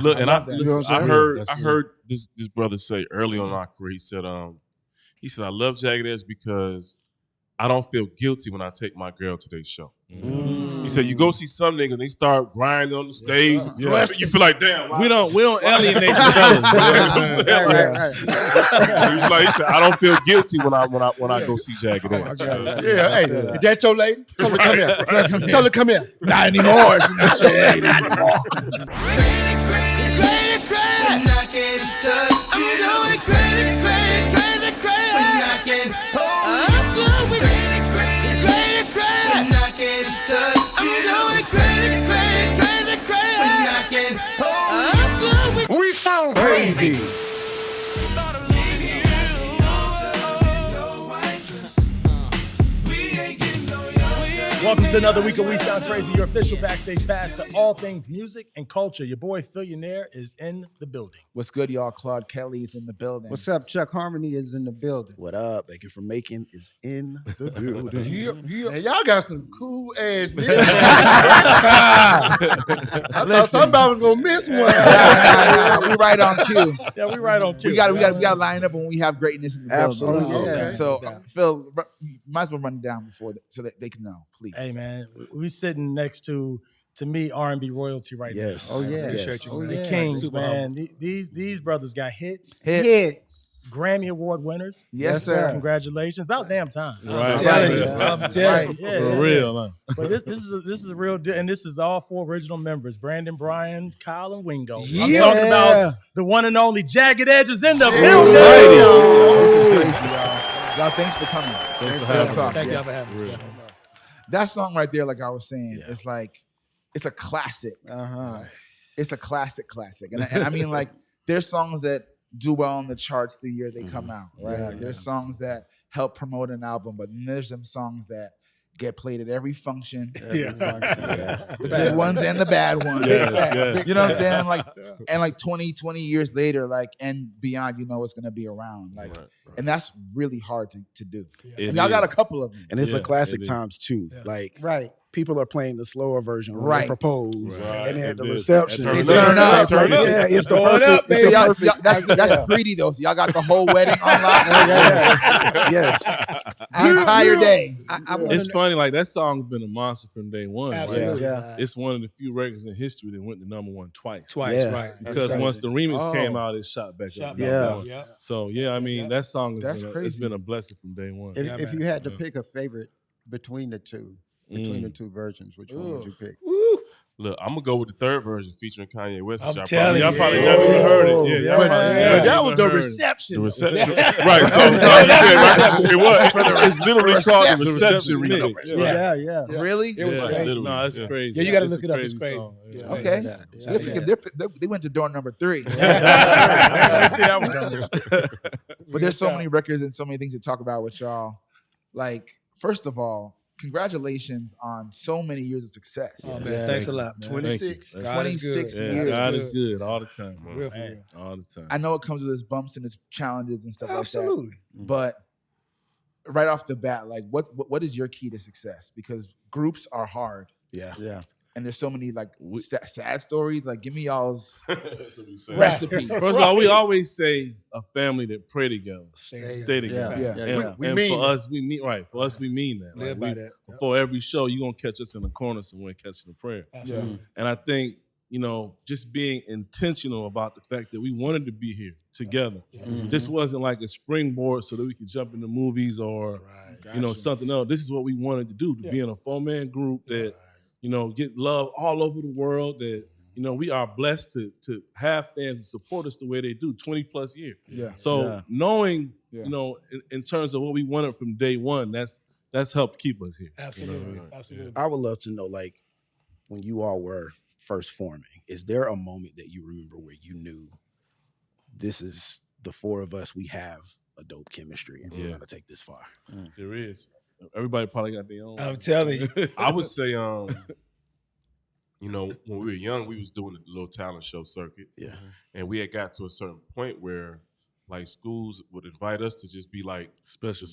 Look, and I I heard this brother say early on in our career. He said I love Jagged Edge because I don't feel guilty when I take my girl to their show. He said, you go see some niggas and they start grinding on the stage. Yeah. You feel like, damn. We don't alienate the fellas. He said, I don't feel guilty when I go see Jagged Edge. Hey, is that your lady? Tell her to come here. Tell her to come here. Not anymore. She's not your lady anymore. We sound crazy. Welcome to another week of We Sound Crazy, your official backstage pass to all things music and culture. Your boy Phillionaire is in the building. What's good, y'all? Claude Kelly is in the building. What's up? Chuck Harmony is in the building. What up? Thank you for making is in the building. Hey, y'all got some cool ass niggas. I thought somebody was gonna miss one. We right on cue. Yeah, we right on cue. We got to line up when we have greatness in the building. Absolutely. Okay. So, Phil, you might as well run it down before so that they can know, please. Hey, man, we sitting next to me, R&B royalty right now. Oh, yeah. Appreciate you. The Kings, man. These brothers got hits. Grammy Award winners. Yes, sir. Congratulations. About damn time. Right. I'm telling you. For real, huh? But this is a real deal, and this is all four original members: Brandon, Brian, Kyle, and Wingo. Yeah. I'm talking about the one and only Jagged Edge is in the building. This is crazy, y'all. Y'all, thanks for coming. Thanks for having me. Thank y'all for having me. That song right there, like I was saying, it's like, it's a classic. It's a classic. And I mean, like, there's songs that do well on the charts the year they come out, right? Yeah. There's songs that help promote an album, but then there's some songs that get played at every function. The good ones and the bad ones. Yes. You know what I'm saying? Like, and like 20 years later, like, and beyond, you know it's gonna be around. Like, and that's really hard to do. And y'all got a couple of them. And it's a classic times too. Like, people are playing the slower version when they propose, and then the reception. They turn up. It's the perfect. It's the perfect. That's greedy though. So y'all got the whole wedding online. Yes. The entire day. It's funny, like that song's been a monster from day one. Absolutely. It's one of the few records in history that went to #1 twice. Right. Because once the remix came out, it shot back up. Yeah. So I mean that song That's it's crazy. been a blessing from day one. If you had to pick a favorite between the two versions, which one would you pick? Look, I'm gonna go with the third version featuring Kanye West. I'm telling y'all you. probably never even heard it. Yeah, That was the reception. The reception, right? So you said, right? It was. It's literally called the reception remix. Yeah. Really? It was crazy. No, it's crazy. Yeah, you got to It's look a it up. It's crazy crazy. song. It's Okay. crazy. They went to door number 3. Let's see that one go. But there's so many records and so many things to talk about with y'all. Like, first of all, congratulations on so many years of success. Oh, man. Thanks a lot, man. 26 God is good. 26 years. God is good all the time. Real for real. All the time. I know it comes with its bumps and its challenges and stuff like Absolutely. that. But right off the bat, like what is your key to success? Because groups are hard. Yeah. And there's so many like sad stories. Like, give me y'all's That's what we say. recipe. First of all, we always say a family that pray together, stay together. Yeah. And for us, we mean For us, we mean that. Live by that. Before every show, you're gonna catch us in the corner somewhere catching a prayer. Yeah. And I think, just being intentional about the fact that we wanted to be here together. This wasn't like a springboard so that we could jump into movies or something else. This is what we wanted to do, to be in a 4-man group that get love all over the world, that we are blessed to have fans and support us the way they do, 20 plus years. Yeah. So knowing, in terms of what we wanted from day one, that's helped keep us here. Absolutely. Absolutely. I would love to know, like, when you all were first forming, is there a moment that you remember where you knew this is the four of us, we have a dope chemistry and we're going to take this far? There is. Everybody probably got their own. I'm telling you. I would say, when we were young, we was doing the little talent show circuit. Yeah. And we had got to a certain point where, like, schools would invite us to just be like Special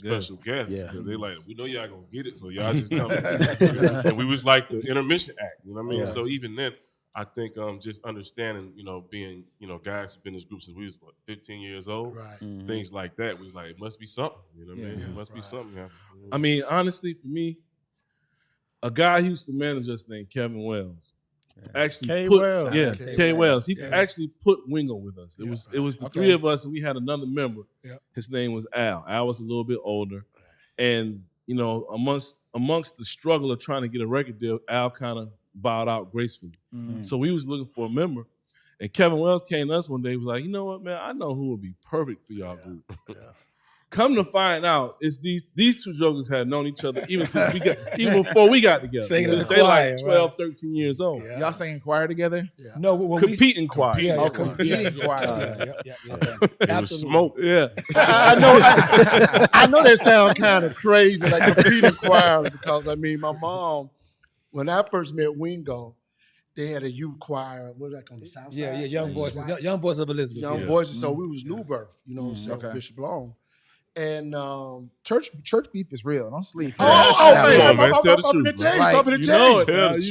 guests. Yeah. They're like, we know y'all gonna get it, so y'all just come. And we was like the intermission act, you know what I mean? Yeah. So even then, I think just understanding, being, guys who've been in this group since we was 15 years old, Right. things like that. We was like, it must be something. You know what I mean? It must be something. Yeah. I mean, honestly, for me, a guy who used to manage us named Kevin Wells. Actually K. put Wells. K. Wells. He actually put Wingo with us. It was the three of us, and we had another member. Yeah. His name was Al. Al was a little bit older, and amongst the struggle of trying to get a record deal, Al kind of bowed out gracefully. So we was looking for a member, and Kevin Wells came to us one day. He was like, "You know what, man? I know who would be perfect for y'all group." Come to find out, it's these two jokers had known each other even before we got together. Singing Since in the they choir, like 12, 13 years old. Yeah. Y'all singing choir together? Yeah. No, when Competing choir. Competing choir. It was smoke. Yeah. I know that sounds kind of crazy, like competing choirs, because I mean, my mom, when I first met Wingo, they had a youth choir. What was that on the south side? Yeah, Young Voices of Elizabeth. Young Voices. So we was New Birth, Okay. Bishop Long. And Church beef is real. Don't sleep. Come on, man. Tell the truth, man. Like,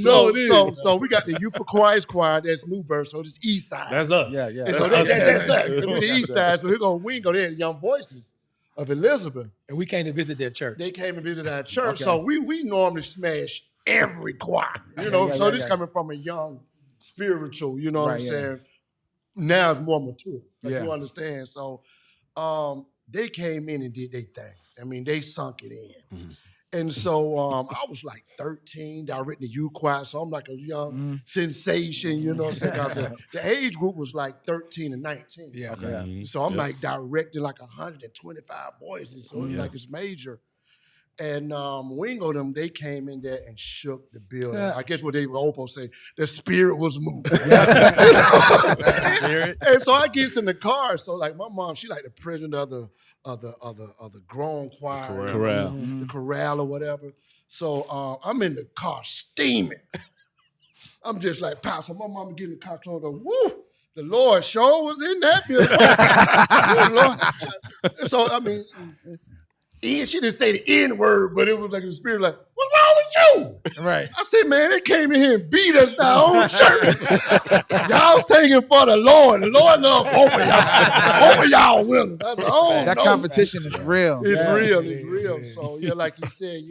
So we got the Youth for Christ choir. That's New Birth. So it's East Side. That's us. Yeah. And so that's us. We're the East Side. So here go Wingo. They had Young Voices of Elizabeth. And we came to visit their church. They came and visited our church. Okay. So we normally smash every choir. So this coming from a young spiritual, you know what I'm saying? Now it's more mature. You understand? So they came in and did their thing. I mean, they sunk it in. And so I was like 13, directing the youth choir, so I'm like a young sensation, you know what I'm saying? The age group was like 13 and 19. Yeah. So I'm like directing like 125 voices, so it's like it's major. And Wingo them, they came in there and shook the building. I guess what they were old say, the spirit was moving. And so I gets in the car. So like my mom, she like the president of the grown choir, the chorale or whatever. So I'm in the car steaming. I'm just like, pow. So my mom getting in the car closed up. Woo! The Lord sure was in that building. So I mean. She didn't say the N word, but it was like the spirit, like, what's wrong with you? Right. I said, man, they came in here and beat us in our own church. Y'all singing for the Lord. The Lord loves both of y'all. Both of y'all with us. I said, That competition is real. It's real. It's real. So, yeah, like you said,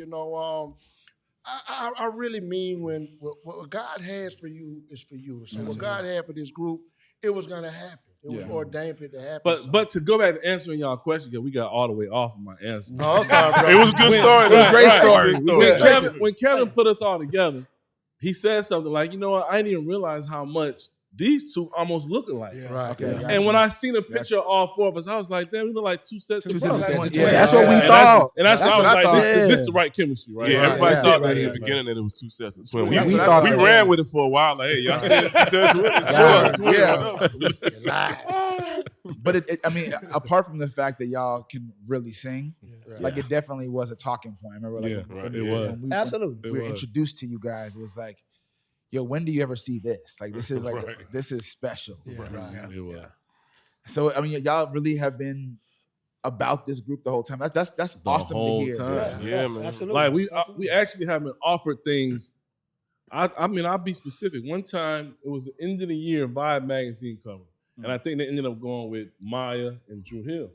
I really mean when what God has for you is for you. So what God had for this group, it was going to happen. It was ordained for it to happen. But to go back to answering y'all question, because we got all the way off of my answer. No, I'm sorry, bro. It was a good story. Great story. When Kevin put us all together, he said something like, you know what, I didn't even realize how much these two almost look alike. Right. Okay. And when I seen a picture of all four of us, I was like, damn, we look like two sets of brothers. That's what we thought. And that's That's how what I I was thought. like, this is the right chemistry, right? Yeah, everybody Yeah. thought that Right, in right, the beginning that it was two sets of twins. We We thought that, ran with it for a while. Like, hey, y'all see this two sets of twins? But I mean, apart from the fact that y'all can really sing, like it definitely was a talking point. I remember, like, when Absolutely. we were introduced to you guys, it was like, yo, when do you ever see this? Like, this is like, this is special. It was. So, I mean, y'all really have been about this group the whole time. That's awesome to hear. Yeah, man. Absolutely. Like we actually have been offered things. I mean, I'll be specific. One time, it was the end of the year Vibe magazine cover. And I think they ended up going with Maya and Drew Hill.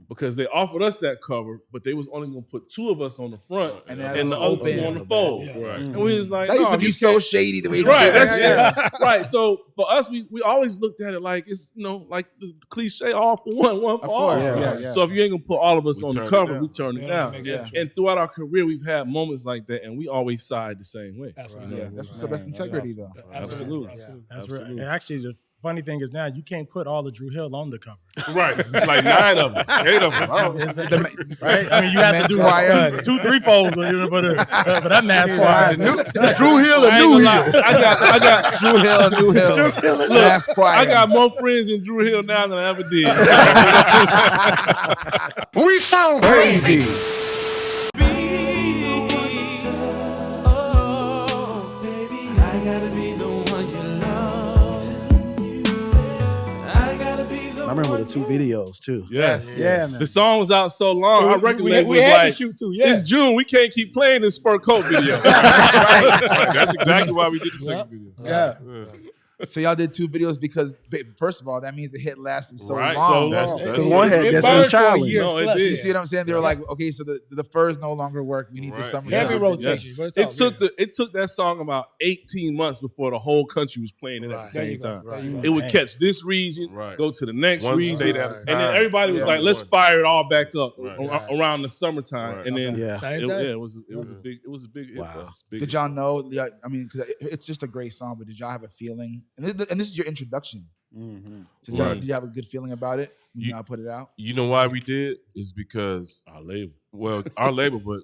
Because they offered us that cover, but they was only going to put two of us on the front and the other two on the fold. Right. And we was like, That used to "Oh, be you so can't-" shady the way Right, they that's did that. right. So for us, we always looked at it like it's like the cliche, all for one for all. course, yeah. So if you ain't gonna put all of us We on the turned it cover, down. we turn it down. Yeah. And throughout our career, we've had moments like that, and we always side the same way. Absolutely. Yeah, that's what's the integrity, though. Absolutely. That's real. And actually, the funny thing is now you can't put all the Drew Hill on the cover. Right. Like 9 of them, 8 of them. Right? I mean, you have to men's do choir. 2-3 folds for that mass choir. Drew Hill and I ain't New gonna Hill. lie, I got Drew Hill, New Hill, Last Choir. I got more friends in Drew Hill now than I ever did. We sound crazy. I gotta be the one you love. I gotta be the I remember the 2 videos too. Yes. Yeah, man. The song was out so long. Our record we label was had like, to shoot too. Yeah. it's June. We can't keep playing this fur coat video. That's exactly why we did the second video. Yeah. So y'all did 2 videos because, first of all, that means the hit lasted so Right. long. So Because one had It Destiny's burned for a Child. year. No, it plus. did. You see what I'm saying? They were like, okay, so the furs no longer work. We need the Right. summer. Heavy sound. rotation. but it's all good. It took that song about 18 months before the whole country was playing it at the Right. There you same go. time. There you go. It would Man. catch this region, Right. go to the next One region, state at a time. and then everybody was like, "Let's fire it all back up Right. around the summertime." Right. And then Yeah. Same thing. it was a big hit Wow. for us. Big Did hit. y'all know? I mean, 'cause it's just a great song, but did y'all have a feeling? And this is your introduction. Mm-hmm. So did, y'all, Right. did you have a good feeling about it when You- y'all put it out? You know why we did? Is because, Our label. well, our label, but,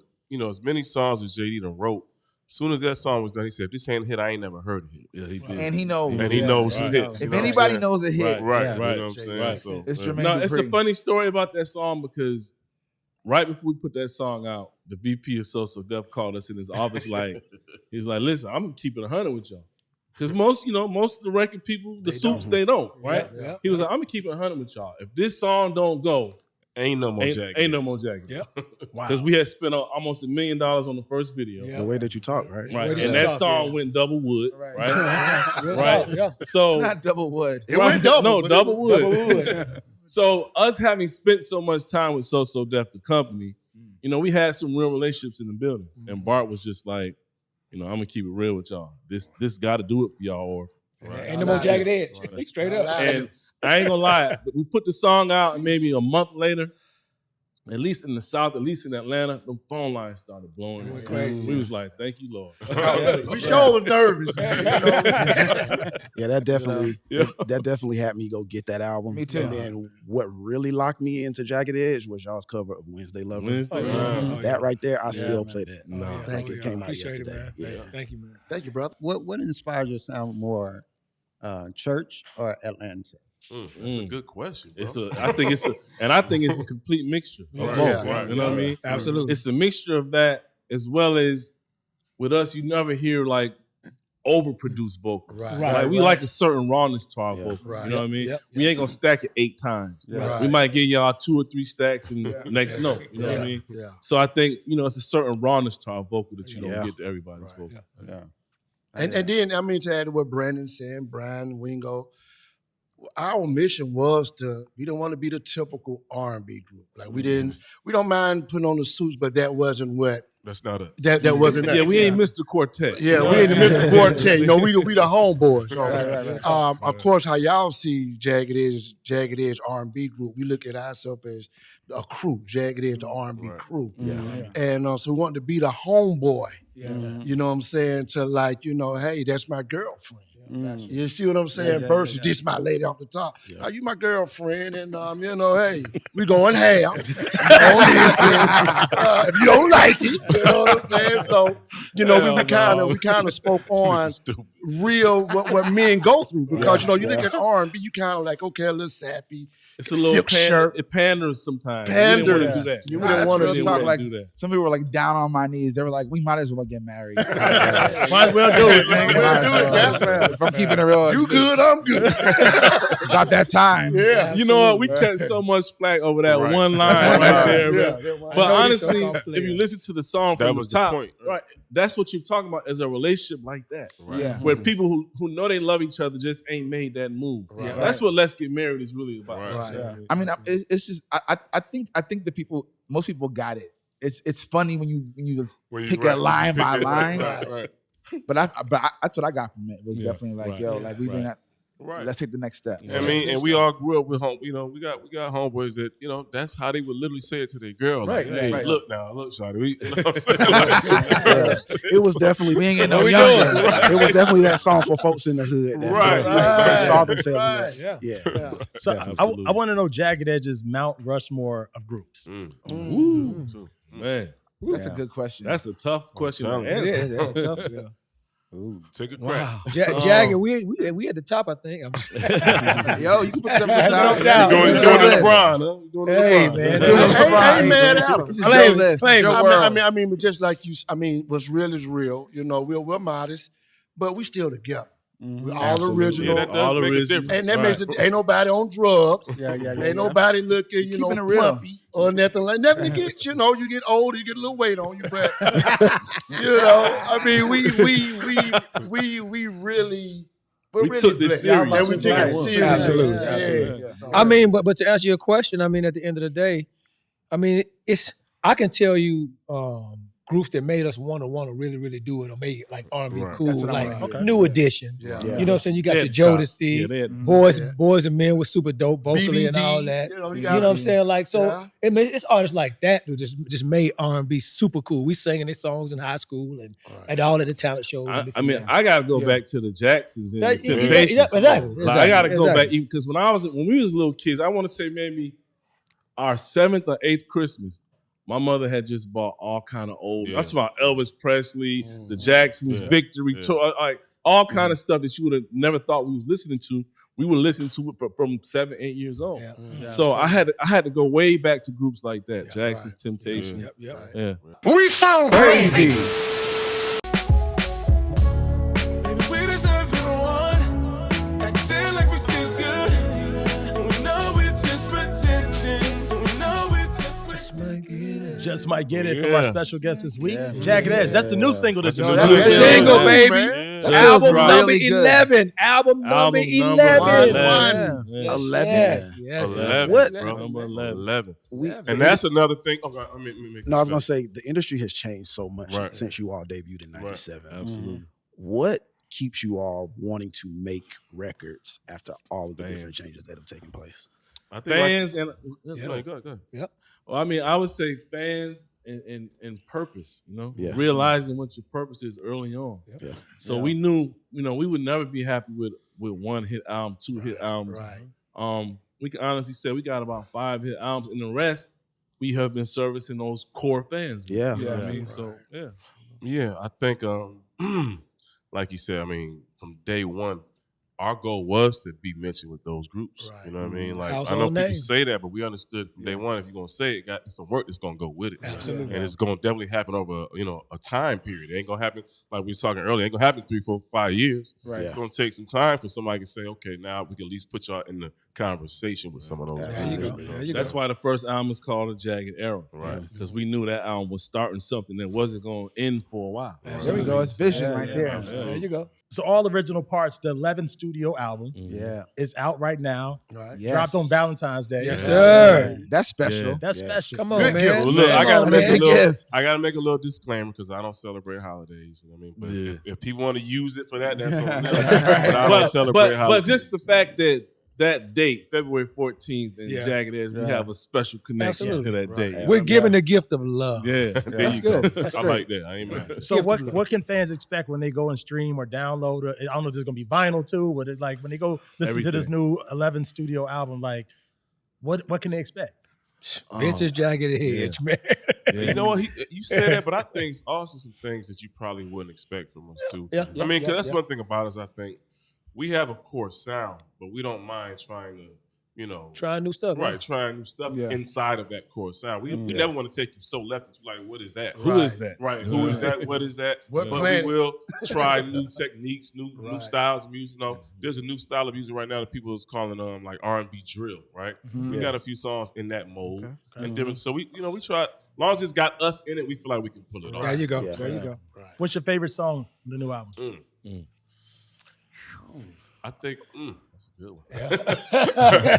as many songs as JD done wrote, as soon as that song was done, he said, if this ain't a hit, I ain't never heard it. Yeah, he did. And he knows. And he knows some Right. hits. If you know what I'm anybody saying? knows a hit, Right, Yeah. you Right. know what I'm saying? Right. So, it's yeah. Jermaine No, it's a Dupri. funny story about that song because right before we put that song out, the VP of So Def called us in his office he's like, listen, I'm gonna keep it 100 with y'all. Because most of the record people, the soups, they don't, right? Yeah. He was like, I'm gonna keep it 100 with y'all. If this song don't go, Ain't no more Jagged ain't no Edge. more Jagged. Yeah. Wow. Because we had spent almost $1 million on the first video. Yeah. The way that you talk, right? Right. Way that And you that talk, song yeah. went double wood, Right. right? Real right. talk, yeah. So Not double wood. It went double. No, but double wood. Double wood. So us having spent so much time with So Def, the company, we had some real relationships in the building. And Bart was just like, I'm gonna keep it real with y'all. This got to do it for y'all, or Ain't no more Jagged Edge. Straight up. and I ain't gonna lie, we put the song out, and maybe a month later, at least in the South, at least in Atlanta, the phone lines started blowing. It was crazy. We was like, "Thank you, Lord." We sure was nervous, man. Yeah, that definitely Yeah. that definitely had me go get that album. Me too. And then what really locked me into Jagged Edge was y'all's cover of Wednesday Lover. Wednesday, Oh, yeah. man. Oh, That yeah. right there, I still man. play that. No. Oh, Like yeah. it came out Appreciate it, yesterday. man. Yeah. Thank you, man. Thank you, brother. What inspired your sound more, church or Atlanta? That's a good question, bro. I think it's a complete mixture. Of Yeah. both, Right. You know what I mean? Absolutely. It's a mixture of that, as well as with us, you never hear like overproduced vocals. Right. Like we like a certain rawness to our vocals. Right. You know what I mean? Yep. We ain't gonna stack it 8 times. Right. We might give y'all 2 or 3 stacks and next note. You know what I mean? Yeah. So I think, it's a certain rawness to our vocal that you don't Yeah. get to everybody's Right. vocal. Yeah. And then to add to what Brandon said, Brian, Wingo, our mission was we didn't want to be the typical R&B group. Like we don't mind putting on the suits, but that wasn't what That's not it. that wasn't. Yeah, we ain't Mr. Quartet. Yeah, we ain't the Mr. Quartet. We the homeboys. So, of course, how y'all see Jagged Edge R&B group, we look at ourselves as a crew, Jagged Edge, the R&B crew. Yeah. And so we wanted to be the homeboy. Yeah. You know what I'm saying? To hey, that's my girlfriend. Mm. You see what I'm saying? Yeah, Versus this my lady off the top. Are you my girlfriend? And hey, we going half. If you don't like it, you know what I'm saying? So, we kind of spoke on real what men go through because you look at R&B, you kind of like, okay, a little sappy. It's a little Silk shirt. It panders sometimes. You didn't wanna Panders. do that. You Nah, wouldn't that's want to real do talk. that. Like do that. some people were like down on my knees. They were like, "We might as well get married." Might as well do it, man. Might as well. If I'm keeping it real, You good, I'm good. about that time. Yeah. You know what? We catch so much flack over that Right. one line right there. Yeah. man. But honestly, if player. you listen to the song That from was the the top, point, right? right? That's what you're talking about as a relationship like that. Right. Yeah. Where people who know they love each other just ain't made that move. Right. That's what Let's Get Married is really about. Right. Right. Yeah. I mean, it's just I think most people got it. It's funny when you pick a line by line. Right. But that's what I got from it. Was definitely like, right. yo, like we've been at. Right. Let's take the next step. I mean, and we all grew up with home. We got homeboys that that's how they would literally say it to their girl. Like, Right, hey, right. look now, look, shawty. We, you know what I'm saying? Yeah. It was definitely We ain't getting no we younger. doing? It was definitely that song for folks in the hood. That Right. felt like they saw themselves Right. in Yeah. that. Yeah. So Absolutely. I want to know Jagged Edge's Mount Rushmore of groups. Too. Man, That's a good question. that's a tough question to telling you. It answer. is. That's a tough. Yeah. Take a crack. Wow. Jagged, we at the top, I think. Yo, you can put yourself That's on no top. doubt. You doing It's your the list. LeBron, huh? You doing the Hey, LeBron. man. Doing the LeBron. I ain't mad at him. This is your list. It's your world. I mean, but just like you, what's real is real. We're modest, but we still together. All original. Yeah, that does make a difference. And that makes it, ain't nobody on drugs. Ain't nobody looking, Keeping it real. pumpy or nothing like nothing. You get, you get older, you get a little weight on you, but I mean, we really. We took this serious. And we took it serious. Absolutely. Yeah. I mean, but to answer your question, I mean, at the end of the day, I mean, I can tell you groups that made us want to really, really do it or make it like R&B cool, like New Edition. Yeah. You know what I'm saying? You got They the had Jodeci, Boys and Men was super dope vocally BBD, and all that. you know what I'm saying? Like, so it's artists like that who just made R&B super cool. We singing their songs in high school and all of the talent shows. I mean, I got to go back to the Jacksons and the Temptations. Exactly. Like, I got to go back because when we was little kids, I want to say maybe our 7th or 8th Christmas, my mother had just bought all kind of old. That's about Elvis Presley, the Jacksons, Victory Tour, like all kind of stuff that you would have never thought we was listening to. We were listening to it from 7, 8 years old. So I had to go way back to groups like that, Jackson's, Temptation. Yeah. We sound crazy. Just Might Get It from our special guest this week. Jagged Edge. That's the new single that you single, baby. Album number really 11. Album number 11. 11. Yes. What? Number 11. And that's another thing. I was gonna say the industry has changed so much since you all debuted in '97. Absolutely. What keeps you all wanting to make records after all of the different changes that have taken place? I think Fans and go ahead. Yep. Well, I mean, I would say fans and purpose, realizing what your purpose is early on. So we knew, we would never be happy with one hit album, 2 hit albums. We can honestly say we got about 5 hit albums, and the rest we have been servicing those core fans. Yeah. You know what I mean? So Yeah, I think, like you said, I mean, from day one, our goal was to be mentioned with those groups. You know what I mean? Like, I know people say that, but we understood from day one, if you're going to say it, got some work that's going to go with it. Absolutely. And it's going to definitely happen over, a time period. It ain't going to happen, like we were talking earlier, it ain't going to happen 3, 4, 5 years. It's going to take some time for somebody to say, okay, now we can at least put y'all in the conversation with some of those. There you go. That's why the first album is called The Jagged Era. Because we knew that album was starting something that wasn't going to end for a while. There we go. It's vision right there. There you go. So all original parts, the 11th studio album is out right now. Dropped on Valentine's Day. Yes, sir. That's special. That's special. Come on, Good man. gift. Well, look, I gotta make a little. gift. I gotta make a little disclaimer because I don't celebrate holidays. You know what I mean? But if people want to use it for that, that's on them. But I don't celebrate holidays. But just the fact that date, February 14th, and Jagged Edge, we have a special connection to that date. We're giving the gift of love. There you go. I like that. I ain't mad. So what can fans expect when they go and stream or download? Or, I don't know if there's gonna be vinyl too, but it's like when they go listen to this new 11 studio album, like what can they expect? Vintage Jagged Edge, man. You know what? You said that, but I think it's also some things that you probably wouldn't expect from us too. I mean, because that's one thing about us. I think we have a core sound, but we don't mind trying to, trying new stuff. Right, trying new stuff inside of that core sound. We never want to take you so left that you're like, what is that? Who is that? Right, who is that? What is that? What but planet? we will try new techniques, new styles of music. There's a new style of music right now that people is calling like R&B drill, right? We got a few songs in that mode. And different. So we try, as long as it's got us in it, we feel like we can pull it off. There you go. There you go. What's your favorite song on the new album? I think that's a good one.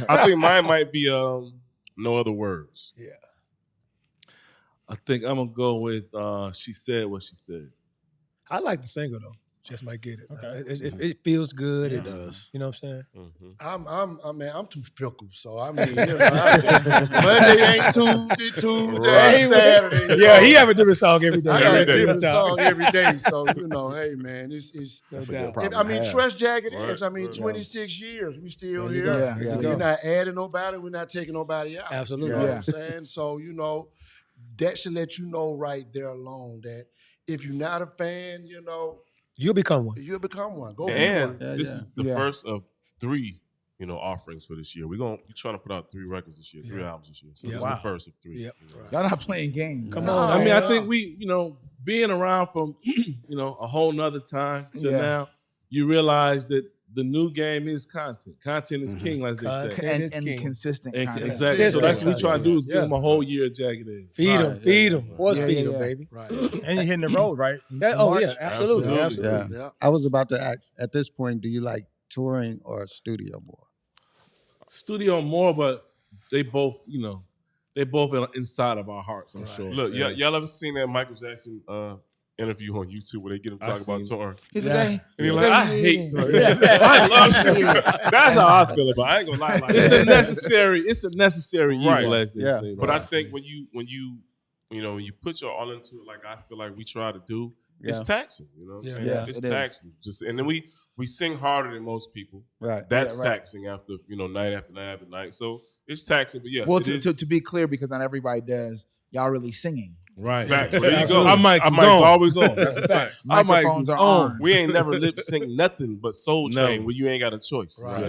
I think mine might be No Other Words. Yeah. I think I'm gonna go with She Said What She Said. I like the single though. Just Might Get It. Okay. It feels good. It does. You know what I'm saying? I'm too fickle, so I mean, Monday ain't Tuesday, Saturday. Yeah, he have a different song every day. I got a different song every day, so hey man, it's I mean, trust Jagged Edge. I mean, 26 years, we still here. We're not adding nobody, we're not taking nobody out. Absolutely. You know what I'm saying? So, that should let you know right there alone that if you're not a fan, you'll become one. You'll become one. Go and be one. this is the first of 3, offerings for this year. We're trying to put out 3 records this year, 3 albums this year. So this is the first of 3. Y'all not playing games. Come on. I mean, I think we, being around from, a whole nother time to now, you realize that the new game is content. Content is king, as they say. And consistent content. Exactly. So that's what we try to do is give them a whole year of Jagged Edge. Feed them. Force feed them, baby. Right. And you're hitting the road, right? Absolutely. Yeah. I was about to ask, at this point, do you like touring or studio more? Studio more, but they both, inside of our hearts, I'm sure. Look, y'all ever seen that Michael Jackson interview on YouTube where they get him talking about touring? He's like, and he's like, I hate touring. I love it. That's how I feel about it. I ain't gonna lie. Like it's a necessary evil, as they say. But I think when you put your all into it, like I feel like we try to do, it's taxing. It's taxing. And then we sing harder than most people. Right. That's taxing after night after night after night. So it's taxing. But yes. Well, to be clear, because not everybody does, y'all really singing. Right. Facts. Well, there you go. Our mic's always on. That's a fact. Our microphones are on. We ain't never lip sync nothing but Soul Train where you ain't got a choice. Right.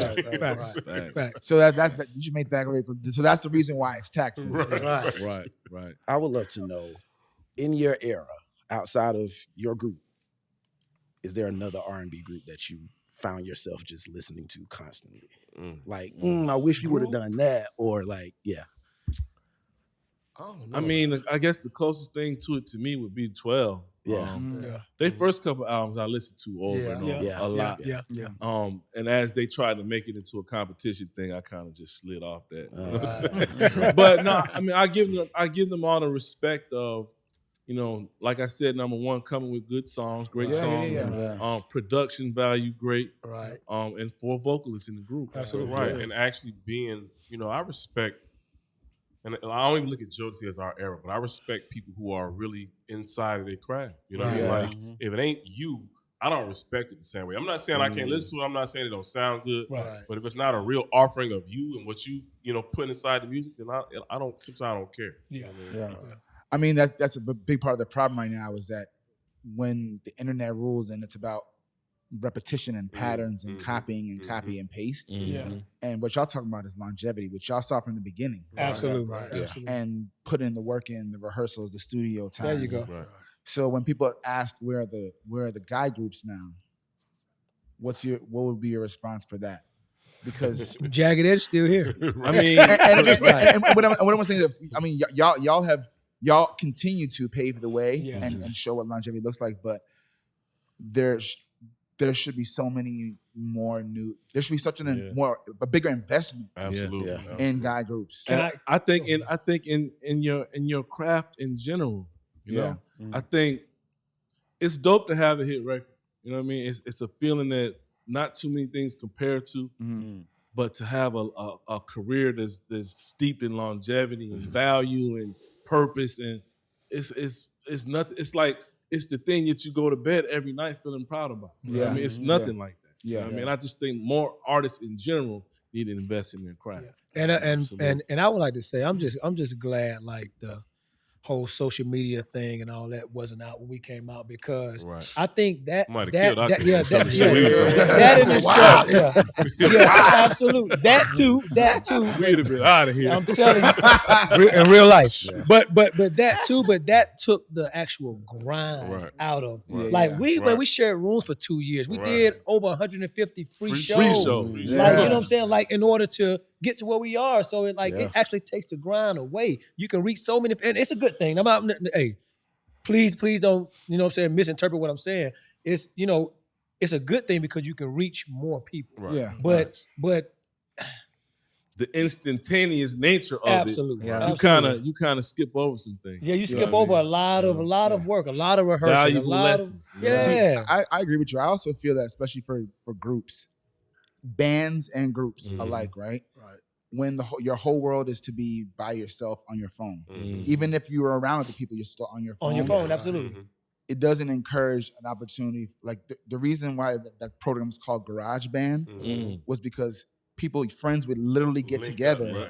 So that you should make that very clear. So that's the reason why it's taxing. Right. I would love to know, in your era, outside of your group, is there another R&B group that you found yourself just listening to constantly? Like, I wish we would have done that, or like, I mean, I guess the closest thing to it to me would be 12. Their first couple albums I listened to over and over a lot. And as they tried to make it into a competition thing, I kind of just slid off that. You know what I'm saying? But no, I mean, I give them all the respect of, like I said, number one, coming with good songs, great songs, production value, great, right, and 4 vocalists in the group, absolutely right, and actually being, I respect. And I don't even look at Jodeci as our era, but I respect people who are really inside of their craft. You know what I mean? Like, if it ain't you, I don't respect it the same way. I'm not saying I can't listen to it. I'm not saying it don't sound good. Right. But if it's not a real offering of you and what you, put inside the music, then I don't care. I mean, that's a big part of the problem right now is that when the internet rules and it's about repetition and patterns and copying and copy and paste. And what y'all talking about is longevity, which y'all saw from the beginning. Absolutely. And put in the work in the rehearsals, the studio time. There you go. Right. So when people ask where are the guy groups now, what would be your response for that? Because Jagged Edge still here. I mean, and what I'm saying is, I mean, y'all continue to pave the way and show what longevity looks like, but there should be so many more there should be such a bigger investment in guy groups. And I think in your craft in general, I think it's dope to have a hit record. You know what I mean? It's a feeling that not too many things compare to, but to have a career that's steeped in longevity and value and purpose, and it's nothing. It's like it's the thing that you go to bed every night feeling proud about. I mean, it's nothing like that. You know what I mean, I just think more artists in general need to invest in their craft. And I would like to say I'm just glad like the whole social media thing and all that wasn't out when we came out, because I think that in the absolutely that too we'd have been out of here. I'm telling you, in real life. But that took the actual grind out of we shared rooms for 2 years. We did over 150 free shows. Like you know what I'm saying? Like in order to get to where we are. So it actually takes the grind away. You can reach so many, and it's a good thing. I'm not, hey, please don't, misinterpret what I'm saying. It's, it's a good thing because you can reach more people. But the instantaneous nature of it, you kind of skip over some things. Yeah, you skip over a lot of work, a lot of rehearsal, valuable lessons. See, I agree with you. I also feel that, especially for groups, bands and groups alike, right? When your whole world is to be by yourself on your phone. Even if you are around other people, you're still on your phone. On your phone, absolutely. It doesn't encourage an opportunity. Like the reason why that program is called Garage Band was because friends would literally get together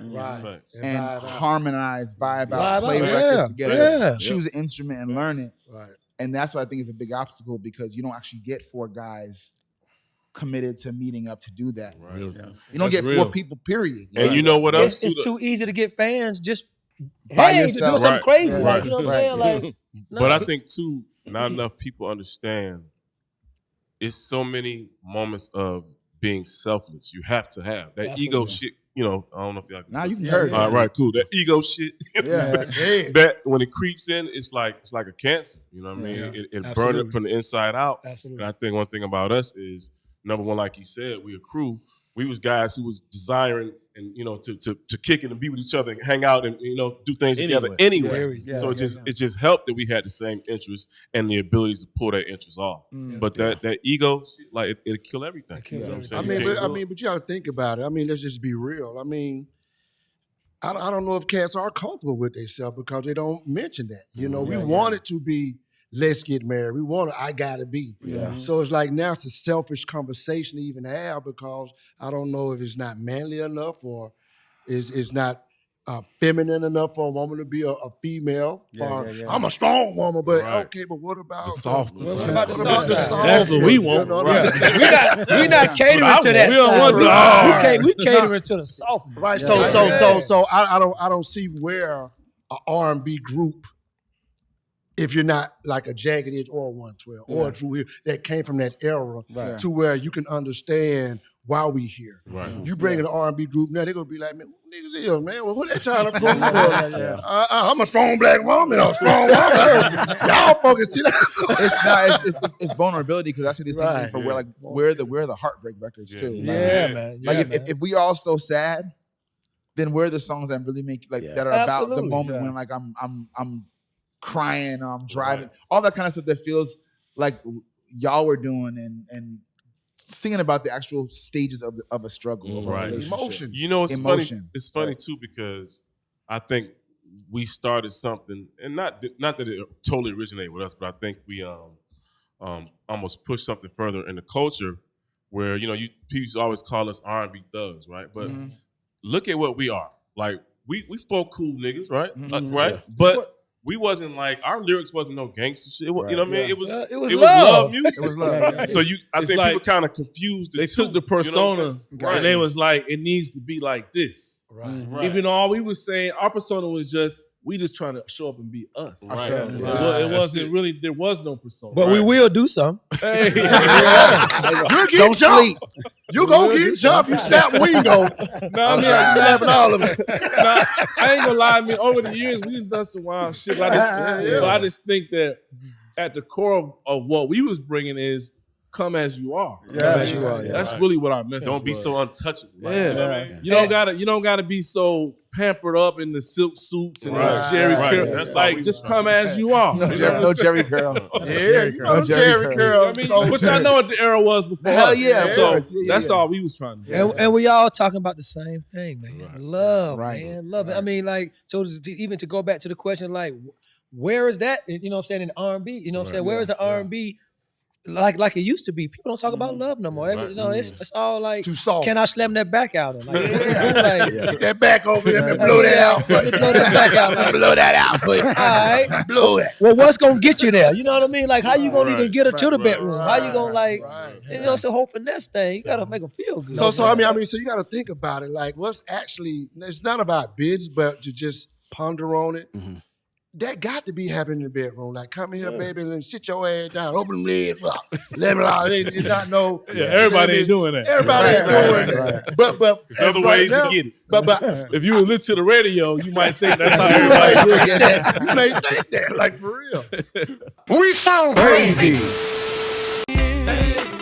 and harmonize, vibe out, play records together, choose an instrument and learn it. And that's what I think is a big obstacle, because you don't actually get 4 guys committed to meeting up to do that. You don't get 4 people, period. And you know what else? It's too easy to get fans just by yourself. To do something crazy. Like, you know what I'm saying? Like, But I think too, not enough people understand it's so many moments of being selfless. You have to have that Absolutely. ego shit. You know, I don't know if y'all. Now you can hear it. All right, cool. That ego shit. You know what I'm saying? That when it creeps in, it's like a cancer. You know what I mean? Yeah. It burned it from the inside out. Absolutely. And I think one thing about us is number one, like he said, we a crew. We was guys who was desiring and to kick it and be with each other and hang out and do things together anyway. So it just helped that we had the same interests and the abilities to pull that interest off. But that ego, like it'll kill everything. You know what I'm saying? But you got to think about it. I mean, let's just be real. I mean, I don't know if cats are comfortable with themselves because they don't mention that. We want it to be, let's get married. We want it, I gotta be. Yeah. So it's like now it's a selfish conversation to even have because I don't know if it's not manly enough or it's not feminine enough for a woman to be a female. I'm a strong woman, but okay, but what about the soft? What about the soft? That's what we want. We're not catering to that. We don't want we catering to the soft. Right. So I don't see where an R&B group, if you're not like a Jagged Edge or a 112 or a True Hill that came from that era to where you can understand why we here. Right. You bring an R&B group now, they're going to be like, man, who niggas is, man? Well, what they trying to prove? I'm a strong black woman, I'm a strong woman. Y'all fucking see that? It's vulnerability because I see this thing for where the heartbreak records too. Man. If we all so sad, then where are the songs that really make that are about the moment when like I'm crying or I'm driving, all that kind of stuff that feels like y'all were doing and singing about the actual stages of a struggle, of a relationship. Emotions. It's funny too because I think we started something, and not that it totally originated with us, but I think we almost pushed something further in the culture where people always call us R&B thugs, right? But look at what we are. Like we folk cool niggas, right? Right, but. We wasn't like our lyrics wasn't no gangster shit. You know what I mean? It was love music. It was love. So I think people kind of confused it. They took the persona and they was like, it needs to be like this. Right. Even though all we was saying, our persona was just we just trying to show up and be us. Right. It wasn't really. There was no persona. But we will do some. Hey, don't sleep. You go get jumped. You snap wingo. I'm slapping all of it. I ain't gonna lie. I mean, over the years we've done some wild shit. But I just think that at the core of what we was bringing is come as you are. Come as you are. That's really what our message. Don't be so untouchable. You don't gotta be so pampered up in the silk suits and Jerry curl. That's like just come as you are. No Jerry curl. Jerry curl. I mean, which I know what the era was before. Hell yeah. So that's all we was trying to do. And we all talking about the same thing, man. Love, man. Love it. I mean, like, so even to go back to the question, like, where is that? You know what I'm saying, in R&B? You know what I'm saying? Where is the R&B? Like it used to be. People don't talk about love no more. It's all like, too soft. Can I slam that back out? Like, Get that back over there and blow that out. Blow that back out. Like, Blow that out. all right. Blow it. Well, what's gonna get you there? You know what I mean? Like, how you gonna even get her to the bedroom? How you gonna it's a whole finesse thing. You gotta make her feel good. So I mean, so you gotta think about it. Like, what's actually? It's not about bids, but to just ponder on it. Mm-hmm. That got to be happening in the bedroom. Like, come here, baby, and sit your ass down, open them legs up, you not know. Everybody ain't doing that. Everybody ain't doing it. But there's other ways to get it. But if you would listen to the radio, you might think that's how everybody doing it. You may think that, like, for real. We sound crazy.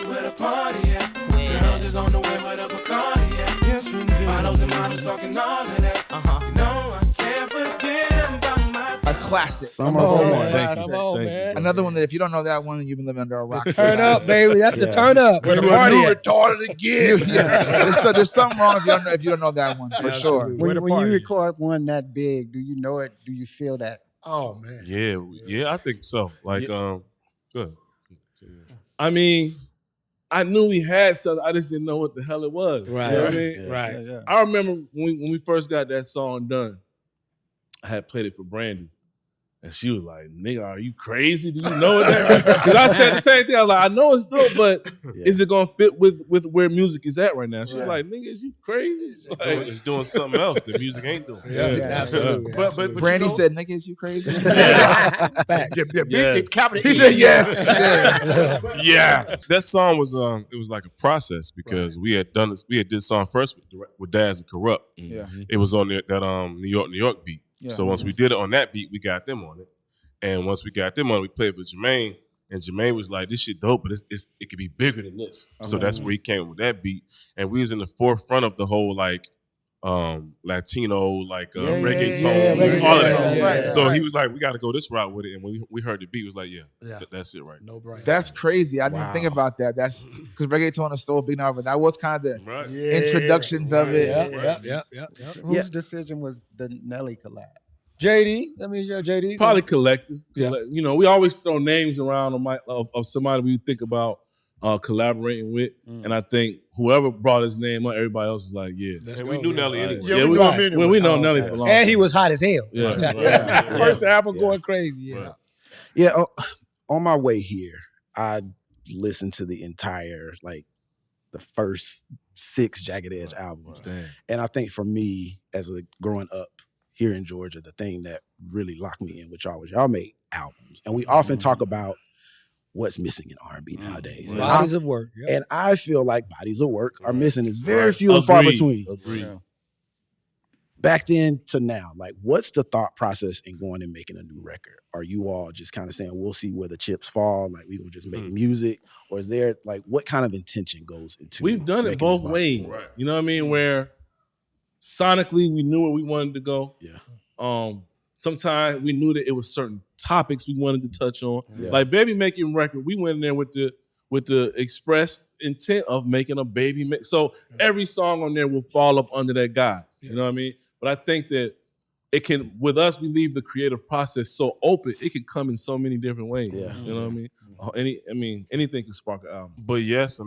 Where the party at? Girls is on the way where the Bacardi at. Yes, we do. Bottles and models talking all of that. You know I can't forget about A classic. Come on, man. Another one that if you don't know that one, you've been living under a rock. Turn up, baby. That's the turn up. When you're retarded again. There's something wrong if you don't know that one, for sure. When you record one that big, do you know it? Do you feel that? Oh, man. Yeah, I think so. Like, good. I mean, I knew we had something. I just didn't know what the hell it was. Right. You know what I mean? Right. I remember when we first got that song done, I had played it for Brandy. And she was like, nigga, are you crazy? Do you know that? Because I said the same thing. I was like, I know it's dope, but is it going to fit with where music is at right now? She was like, nigga, is you crazy? Like, it's doing something else that music ain't doing. Absolutely. But Brandy said, nigga, is you crazy? Facts. He said yes. Yeah. That song was it was like a process because we had done this. We had did song first with Daz and Corrupt. Yeah. It was on that New York beat. Yeah. So once we did it on that beat, we got them on it. And once we got them on it, we played for Jermaine. And Jermaine was like, this shit dope, but it could be bigger than this. So that's where he came with that beat. And we was in the forefront of the whole like Latino, reggaeton, all of that. Right. So he was like, we got to go this route with it. And when we heard the beat, it was like, that's it right No brainer. That's crazy. I didn't think about that. That's because reggaeton is so big now, but that was kind of the introductions of it. Yeah. Whose decision was the Nelly collab? JD, JD. Probably collective. You know, we always throw names around of somebody we think about collaborating with. And I think whoever brought his name up, everybody else was like, And we knew Nelly anyway. Yeah, we knew him anyway. We know Nelly for long. And he was hot as hell. Yeah. First album going crazy. Yeah, on my way here, I listened to the entire, the first 6 Jagged Edge albums. And I think for me, as growing up here in Georgia, the thing that really locked me in with y'all was y'all made albums. And we often talk about what's missing in R&B nowadays. Bodies of work. And I feel like bodies of work are missing. It's very few and far between. Agreed. Back then to now, what's the thought process in going and making a new record? Are you all just kind of saying, we'll see where the chips fall? We gonna just make music? Or is there, what kind of intention goes into We've done it both ways. Right. You know what I mean? Where sonically we knew where we wanted to go. Yeah. Sometimes we knew that it was certain topics we wanted to touch on. Yeah. Like Baby Making Record, we went in there with the expressed intent of making a baby. So every song on there will fall up under that guise. You know what I mean? But I think that it can, with us, we leave the creative process so open, it can come in so many different ways. Yeah. You know what I mean? Anything can spark an album. But yes,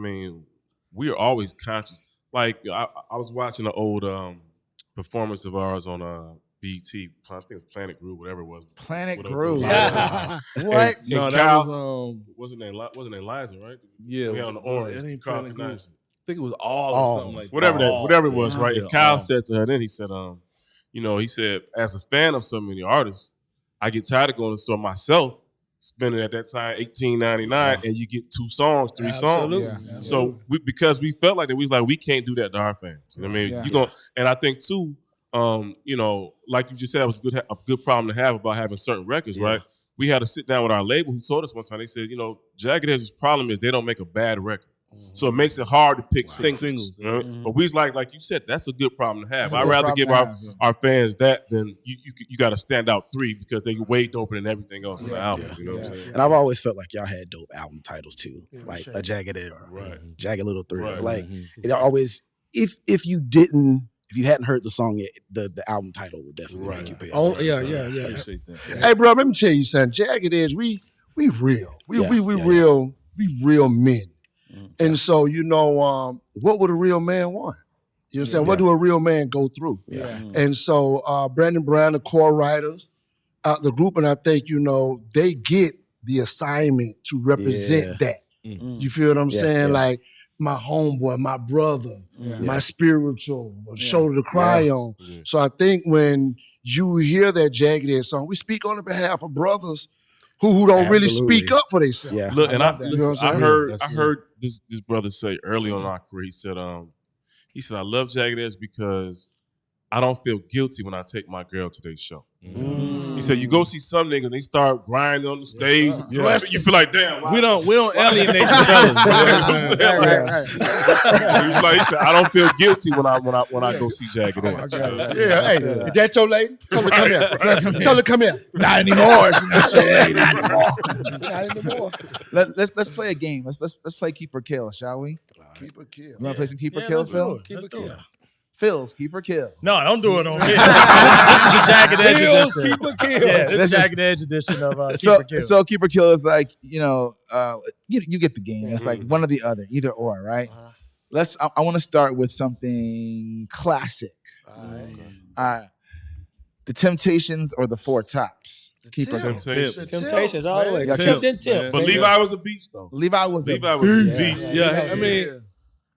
we are always conscious. I was watching an old performance of ours on BET. I think it was Planet Groove, whatever it was. Planet Groove. What? No, that was wasn't it Liza, right? Yeah. We had on the orange. It ain't Carl Planet Groove. Kardashian. I think it was all or something like whatever that. Whatever it was, right? And Kyle said to her, then he said, he said, as a fan of so many artists, I get tired of going to the store myself, spending at that time $18.99, and you get 2 songs, 3 songs. Yeah. So because we felt like that, we was like, we can't do that to our fans. You know what I mean? And I think too, like you just said, it was a good problem to have about having certain records, right? We had to sit down with our label who told us one time, they said, Jagged Edge's problem is they don't make a bad record. So it makes it hard to pick singles. But we was like you said, that's a good problem to have. I'd rather give our fans that than you got to stand out 3 because they way doper than everything else on the album. You know what I'm saying? And I've always felt like y'all had dope album titles too, a Jagged Edge, Jagged Little Thrill. It always, if you hadn't heard the song yet, the album title would definitely make you pay attention. Yeah. Hey, bro, let me tell you something. Jagged Edge, we real. We real men. And so, what would a real man want? You know what I'm saying? What do a real man go through? And so Brandon Brown, the core writers, the group, and I think, they get the assignment to represent that. You feel what I'm saying? Like my homeboy, my brother, my spiritual, shoulder to cry on. So I think when you hear that Jagged Edge song, we speak on the behalf of brothers who don't really speak up for themselves. Yeah. Look, and I heard this brother say early on in our career, he said, I love Jagged Edge because I don't feel guilty when I take my girl to their show. He said, you go see some niggas, they start grinding on the stage. You feel like, damn. Wow. We don't alienate the fellas. He said, I don't feel guilty when I go see Jagged Edge. Hey, is that your lady? Tell her to come here. Tell her to come here. Not anymore. Not anymore. Let's play a game. Let's play Keep or Kill, shall we? Keep or Kill. You want to play some Keep or Kill, Phil? Keep or Kill. Phil's Keep or Kill. No, don't do it on me. This is the Jagged Edge edition. Keep or Kill. Yeah, this is Jagged Edge edition of Keep or Kill. So Keep or Kill is like, you get the game. It's like one or the other, either or, right? I want to start with something classic. All right. The Temptations or the Four Tops? Temptations all the way. Yeah, Temps. But Levi was a beast, though. Levi was a beast. Yeah, I mean,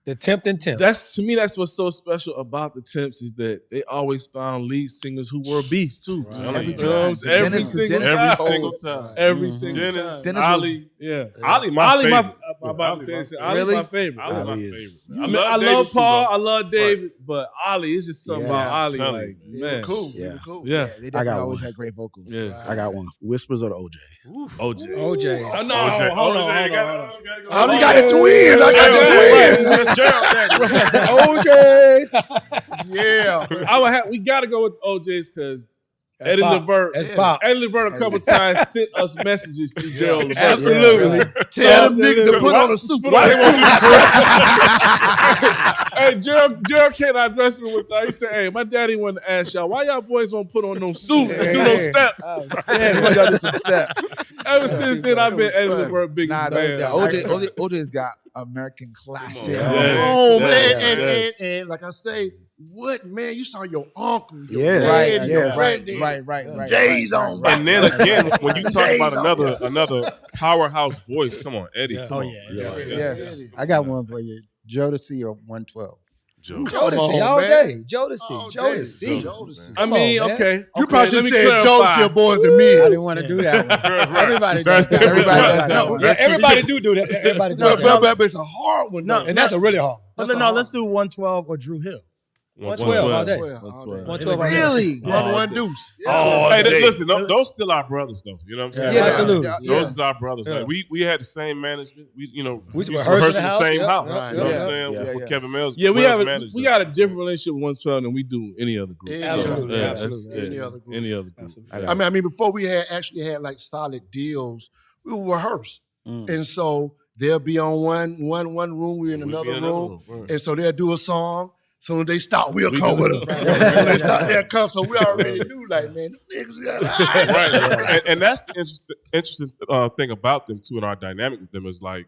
the Tempting Temps. That's to me. That's what's so special about the Temps is that they always found lead singers who were beasts too. Right. Every single time. Ali, Ali, my favorite. Ali, my favorite. I love Paul. I love David, but Ali is just something about Ali. Like, man, cool. Yeah. They I got always one. had great vocals. Yeah, I got one. Whispers or the OJ? OJ. OJ. No, hold on. I got the twins. I got the OJ's. Yeah. We got to go with OJ's because Eddie Levert. Eddie Levert a couple times sent us messages to Gerald Levert. Absolutely. Tell them niggas to put on a suit. Hey, Gerald cannot dress me one time. He said, "Hey, my daddy wanted to ask y'all why y'all boys won't put on those suits and do those steps." Damn, we gotta do some steps. Ever since then, I've been Eddie Levert biggest fan. OJ's got American classic. And like I say, what man? You saw your uncle, your Yes. dad, your Yes. granddad, Right. Jay's on. And then again, when you talk about another powerhouse voice, come on, Eddie. Come on. Yes. I got one for you. Jodeci or 112. Jodeci all day. Jodeci. I mean, okay. You probably let me said clarify. Jodeci boys to me. I didn't want to do that one. Everybody does that. Everybody does that one. Yeah, everybody do that. Everybody does that. But it's a hard one. No, And that's a really hard one. No, let's do 112 or Drew Hill. 112 all day. 112. 112 all day. Really? One deuce. Hey, listen, those still our brothers, though. You know what I'm saying? Yeah, absolutely. Those is our brothers. Like we had the same management. We used to rehearse rehearse in in the the same house. house. Yeah. You know what I'm Yeah. saying? Yeah. With Kevin Mills. Yeah, we managed us. got a different relationship with 112 than we do any other group. Absolutely. Yeah, Absolutely. that's- Any other group. Any other group. I mean, before we actually had like solid deals, we would rehearse, and so they'll be on one room, we're in another room, and so they'll do a song. So when they stop, we'll come with them. When they stop, they'll come. So we already knew, like, man, them niggas got Right. And that's the interesting thing about them too, and our dynamic with them is like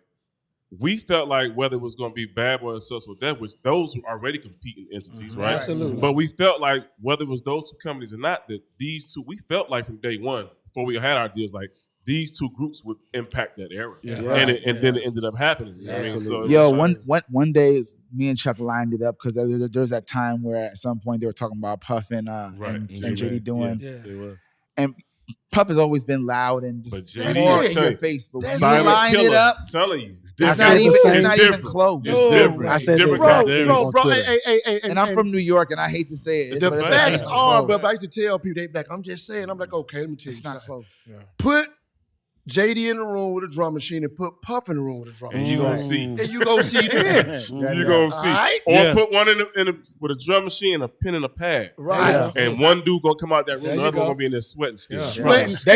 we felt like whether it was going to be Bad Boy or So Death, which those were already competing entities, right? Absolutely. But we felt like whether it was those two companies or not, that these two, we felt like from day one, before we had our deals, like these two groups would impact that era. Yeah. Then it ended up happening. You know what I mean? So it Yo, was one day, me and Chuck lined it up because there was that time where at some point they were talking about Puff and JD doing. They were. And Puff has always been loud and But just JD more in Chuck, your face. But when you Silent lined killer. it up, I'm telling you. it's I not said even, the same. it's not even different. close. It's different. I said Different the kind same of thing bro, on bro, Twitter. And I'm from New York, and I hate to say it. The but it's facts not are, close. but I used to tell people, they be like, I'm just saying. I'm like, okay, let me tell you It's not something. close. Put JD in the room with a drum machine and put Puff in the room with a drum And machine. you gonna see. And you go see then. You gonna see. Alright. Or put one with a drum machine, a pen and a pad. Right. And one dude gonna come out that room, There the you other one go. gonna be in there sweating. They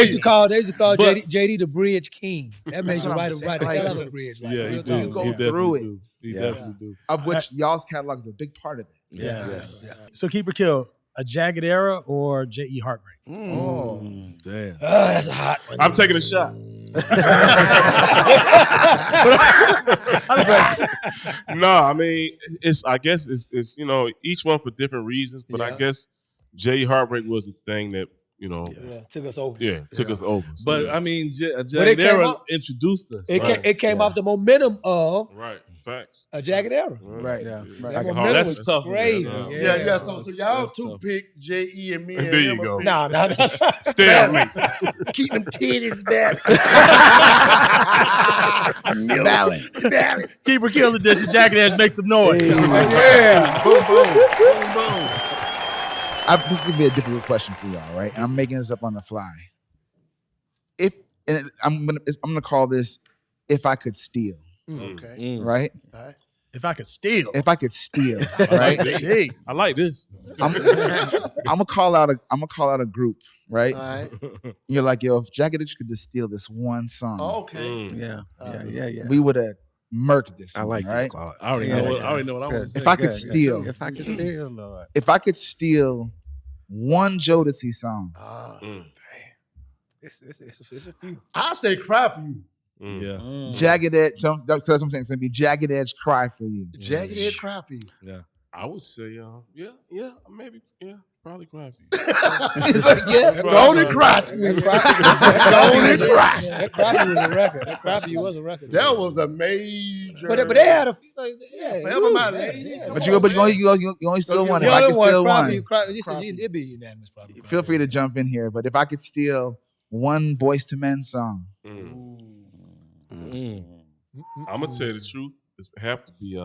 used to call JD the Bridge King. That made you what I'm right saying. the Like, hell of a bridge. Like, Yeah, real he talk. do. You go He through definitely it. do. He Yeah. definitely do. Of which y'all's catalog is a big part of it. Yes. So Keep or Kill, a Jagged Era or J.E. Heartbreak? Damn. That's a hot one. I'm taking a shot. No, I mean I guess it's each one for different reasons, but I guess J Heartbreak was the thing that took us over. took us over. So, But I mean, it Jagged came Edge up- introduced us. It came off the momentum of right, facts. a Jagged Era. Right. Yeah. That hard. momentum That's was a tough one. crazy. Yeah. Yeah. So y'all That's two tough. pick J.E. and me. And and there you him go. up No. Stalemate. Keep them titties back. Balance. Keep or Kill edition, Jagged Edge, make some noise. Yeah. Boom, boom. Boom, boom. This is gonna be a difficult question for y'all, right? And I'm making this up on the fly. I'm gonna call this "If I Could Steal," Okay. right? If I could steal. If I could steal, right? I like this. I'm gonna call out a group, right? All right. You're like, yo, if Jagged Edge could just steal this one song, Okay. Yeah. we would have murked this. I like one, this, right? Claude. I already know what I want to say. If I could steal, If I could steal, Lord. if I could steal one Jodeci song, It's a few. I say cry for you. Yeah. Jagged Edge. That's what I'm saying. It's gonna be Jagged Edge "Cry for You." Jagged Edge cry for you. Yeah. I would say, maybe, probably cry for you. He's like, yeah, go on and cry to me. Go on and cry. That cry for you was a record. That cry for you was a record. That was a major. But they had a few. Forever my lady. But you only still one. If I could steal one, It'd be unanimous. Probably. Feel free to jump in here. But if I could steal one Boyz II Men song, I'm gonna tell you the truth. It have to be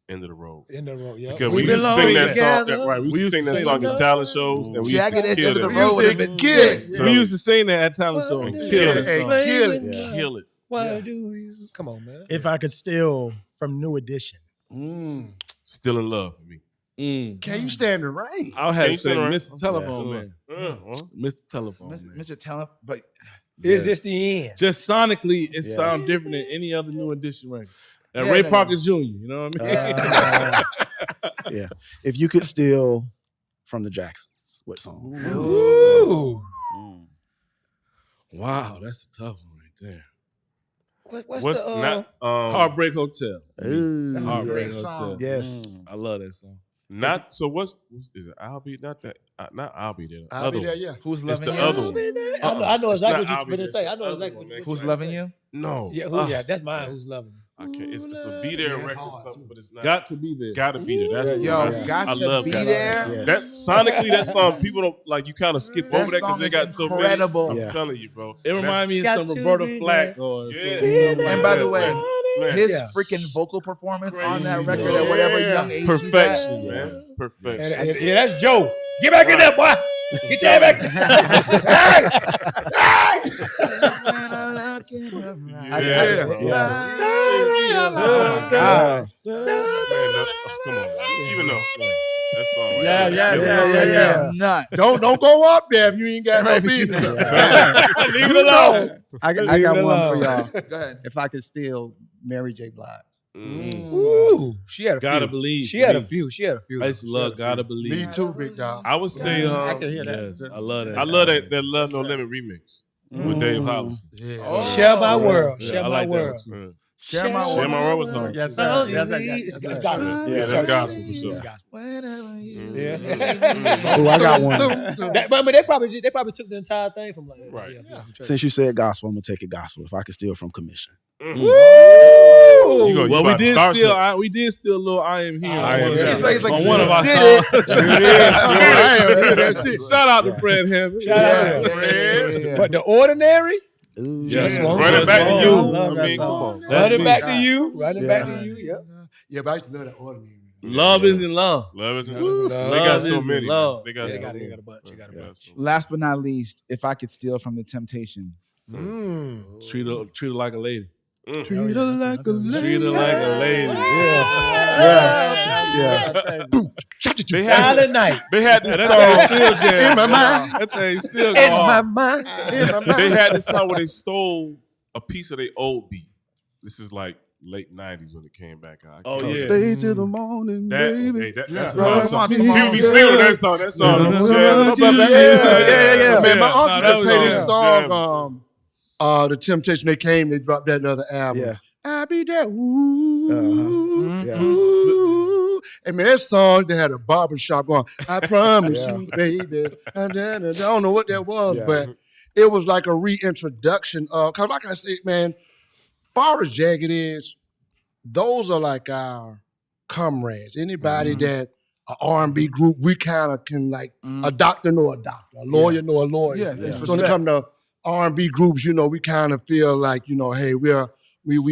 End of the Road. End of the Road, yeah. Because we used to sing that song. Right, we used to sing that song at talent shows, and we Jagged used to Edge kill End of the it. Road would have been sick. We used to sing that at talent shows and kill it. Kill it. Why do you? Come on, man. If I could steal from New Edition. Still in Love for me. Can you stand the rain? I'll have to say Mr. Telephone Man. Mr. Telephone Man. Mr. Telephone, but is this the end? Just sonically, it sounds different than any other New Edition record. Ray Parker Jr., you know what I mean? Yeah. If you could steal from the Jacksons, what song? Ooh. Wow, that's a tough one right there. What's the Heartbreak Hotel? That's a Heartbreak great song. Hotel. Yes. I love that song. Not so. What's is it? I'll be not that. Not I'll be there. I'll be there, yeah. Who's It's loving the you? other one. I know It's exactly not what you're going to say. I know Other exactly one, what man. Who's loving you? No. Yeah, that's mine. Who's loving you? I can't. It's a Be There record or something, but it's not. Got to be there. Gotta be there. That's the Yo, one. got I to love be that. there. Yes. That sonically, that song people don't like. You kind of skip That over that because song they is got so many. incredible. I'm Yeah. telling you, bro. It reminds me of Got some to Roberta be Flack there. or Yeah. something. And by the way, his Yeah. freaking vocal performance on that Crazy. record at whatever young age he's at. Perfection, man. Perfection. And that's Joe. Get back in there, boy. Get your head back. Yeah, bro. Oh my God. Man, come on. Even though that song. Right Yeah. Nuts. Don't go up there if you ain't got no business. Leave it alone. I got it one alone. for y'all. Go ahead. If I could steal Mary J. Blige. Ooh, she had a Gotta few. believe. She had a few. She had a few. I used to love Gotta Believe. Me too, big dog. I would say, I can hear that. Yes, I love that. I love that Love No Limit remix with Dave Hollis. Yeah. Share my world. Yeah, Share I my like world. that one too. Share my Share My World was hard. Yes, too. sir. It's gospel. Yeah, that's gospel for sure. It's gospel. Whenever you. Yeah. Oh, I got one. But they probably took the entire thing from like that. Right. Yeah. Since you said gospel, I'm gonna take it gospel. If I could steal from Commission. You Well, about to start something. we did steal a little I Am Here. I Am Here. He's like, on one of our did songs. Shout out to Fred Hammond. Shout out to Fred. But The Ordinary. Yes, Running back to I you. love I that mean, come song. on. Running back to you. Running back to you. Yep. Yeah, but I used to love that ordinary. Love isn't love. Love is. They Love got so isn't many. love. They got They so got many. a bunch. They got a bunch. Last but not least, if I could steal from the Temptations. Treat her like a lady. Treat her like a lady. Treat her like a lady. They had Silent Night. They had this That song. thing still jam. In my mind. That thing still In go my hard. mind. They had this song where they stole a piece of their old beat. This is like late '90s when it came back out. Oh, yeah. Stay till the morning, baby. That's a Right, love come on, song. come on. People be sleeping with that song. That song. Yeah. Man, my Yeah. uncle Nah, that just was say on this there. song. The Temptation, they came, they dropped that other album. Yeah. I'll be there. Ooh, Yeah. ooh. And man, that song, they had a barbershop going, I promise you, baby. I don't know what that was, but it was like a reintroduction of, because like I said, man, far as Jagged Edge, those are like our comrades. Anybody that an R&B group, we kind of can like, a doctor know a doctor, a lawyer know a lawyer. Yeah. So when it comes to R&B groups, you know, we kind of feel like, you know, hey, we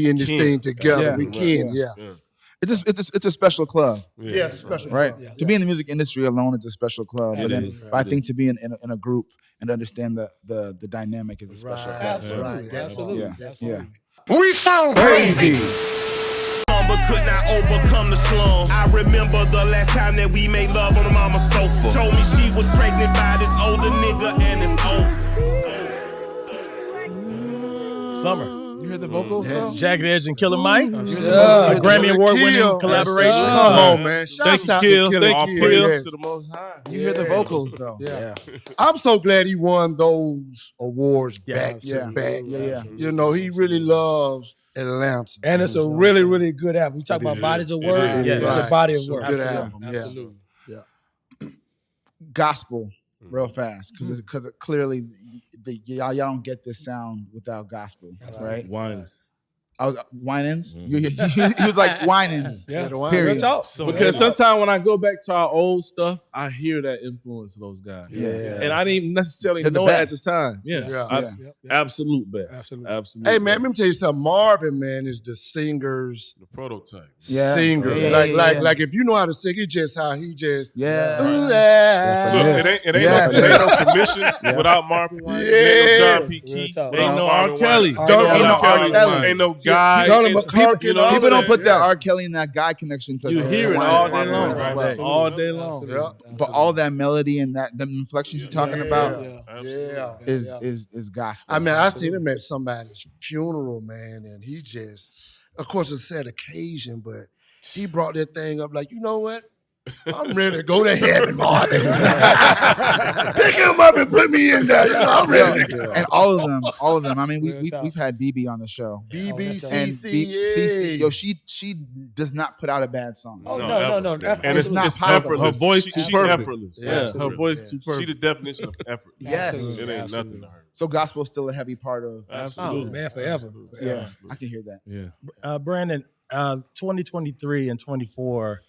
in this thing together. Yeah. We can, yeah. It's a special club, Yeah, it's a special right? song. To be in the music industry alone, it's a special club. It But then is. I think to be in a group and understand the dynamic is a special club. Absolutely. Absolutely. Yeah. We sound crazy. But could not overcome the slum. I remember the last time that we made love on the mama's sofa. Told me she was pregnant by this older nigga and it's over. Slumber. You hear the vocals though? Jagged Edge and Killer Mike. Yeah. Grammy Award-winning Kill. collaboration. Come on, man. Thank you, Shout out to Kill. Killer Thank you, Kill. Kill. Yeah. To the Most High. You hear the vocals though. Yeah. I'm so glad he won those awards back Yeah. to back. Yeah. You know, he really loves Atlanta. And it's a really, really good album. We talk about bodies of work. It's a body of work. Good album. Absolutely. Gospel, real fast, because clearly y'all don't get this sound without gospel, right? Winans. Winans? He was like Winans. Period. Because sometimes when I go back to our old stuff, I hear that influence of those guys. And I didn't even necessarily know it at the time. Absolute best. Absolutely. Hey, man, let me tell you something. Marvin, man, is the singer's the prototype. Singer. Like if you know how to sing, it's just how he just Look, it ain't no commission without Marvin Wine. Ain't no John P. Key. Ain't no R. Kelly. Ain't no R. Kelly. Ain't no guy. People don't put that R. Kelly and that guy connection to you hear it all day long, right? All day long. But all that melody and that the inflections you're talking about is gospel. I mean, I seen him at somebody's funeral, man, and he just, of course, it's a sad occasion, but he brought that thing up like, you know what? I'm ready to go to heaven, Marvin. Pick him up and put me in there. You know, I'm ready to go. And all of them. I mean, we've had BB on the show. BBCC. Yo, she does not put out a bad song. Oh, no. And it's not possible. Her voice too perfect. Effortless. Yeah, her voice too perfect. She the definition of effort. Yes. It ain't nothing to her. So gospel is still a heavy part of. Absolutely. Man, forever. Yeah, I can hear that. Yeah. Brandon, 2023 and 24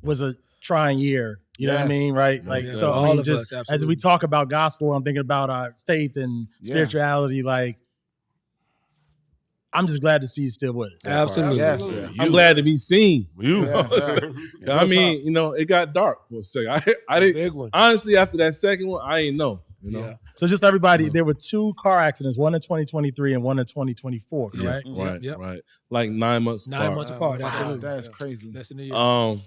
was a trying year. You know what I mean? Right? Like, so I mean, just as we talk about gospel, I'm thinking about our faith and spirituality. Like, I'm just glad to see you still with us. Absolutely. Yes. I'm glad to be seen. I mean, you know, it got dark for a second. I didn't. Honestly, after that second one, I didn't know. You know. So just for everybody, there were 2 car accidents, one in 2023 and one in 2024, correct? Right. Like 9 months apart. 9 months apart. Absolutely. That's crazy. That's in the year.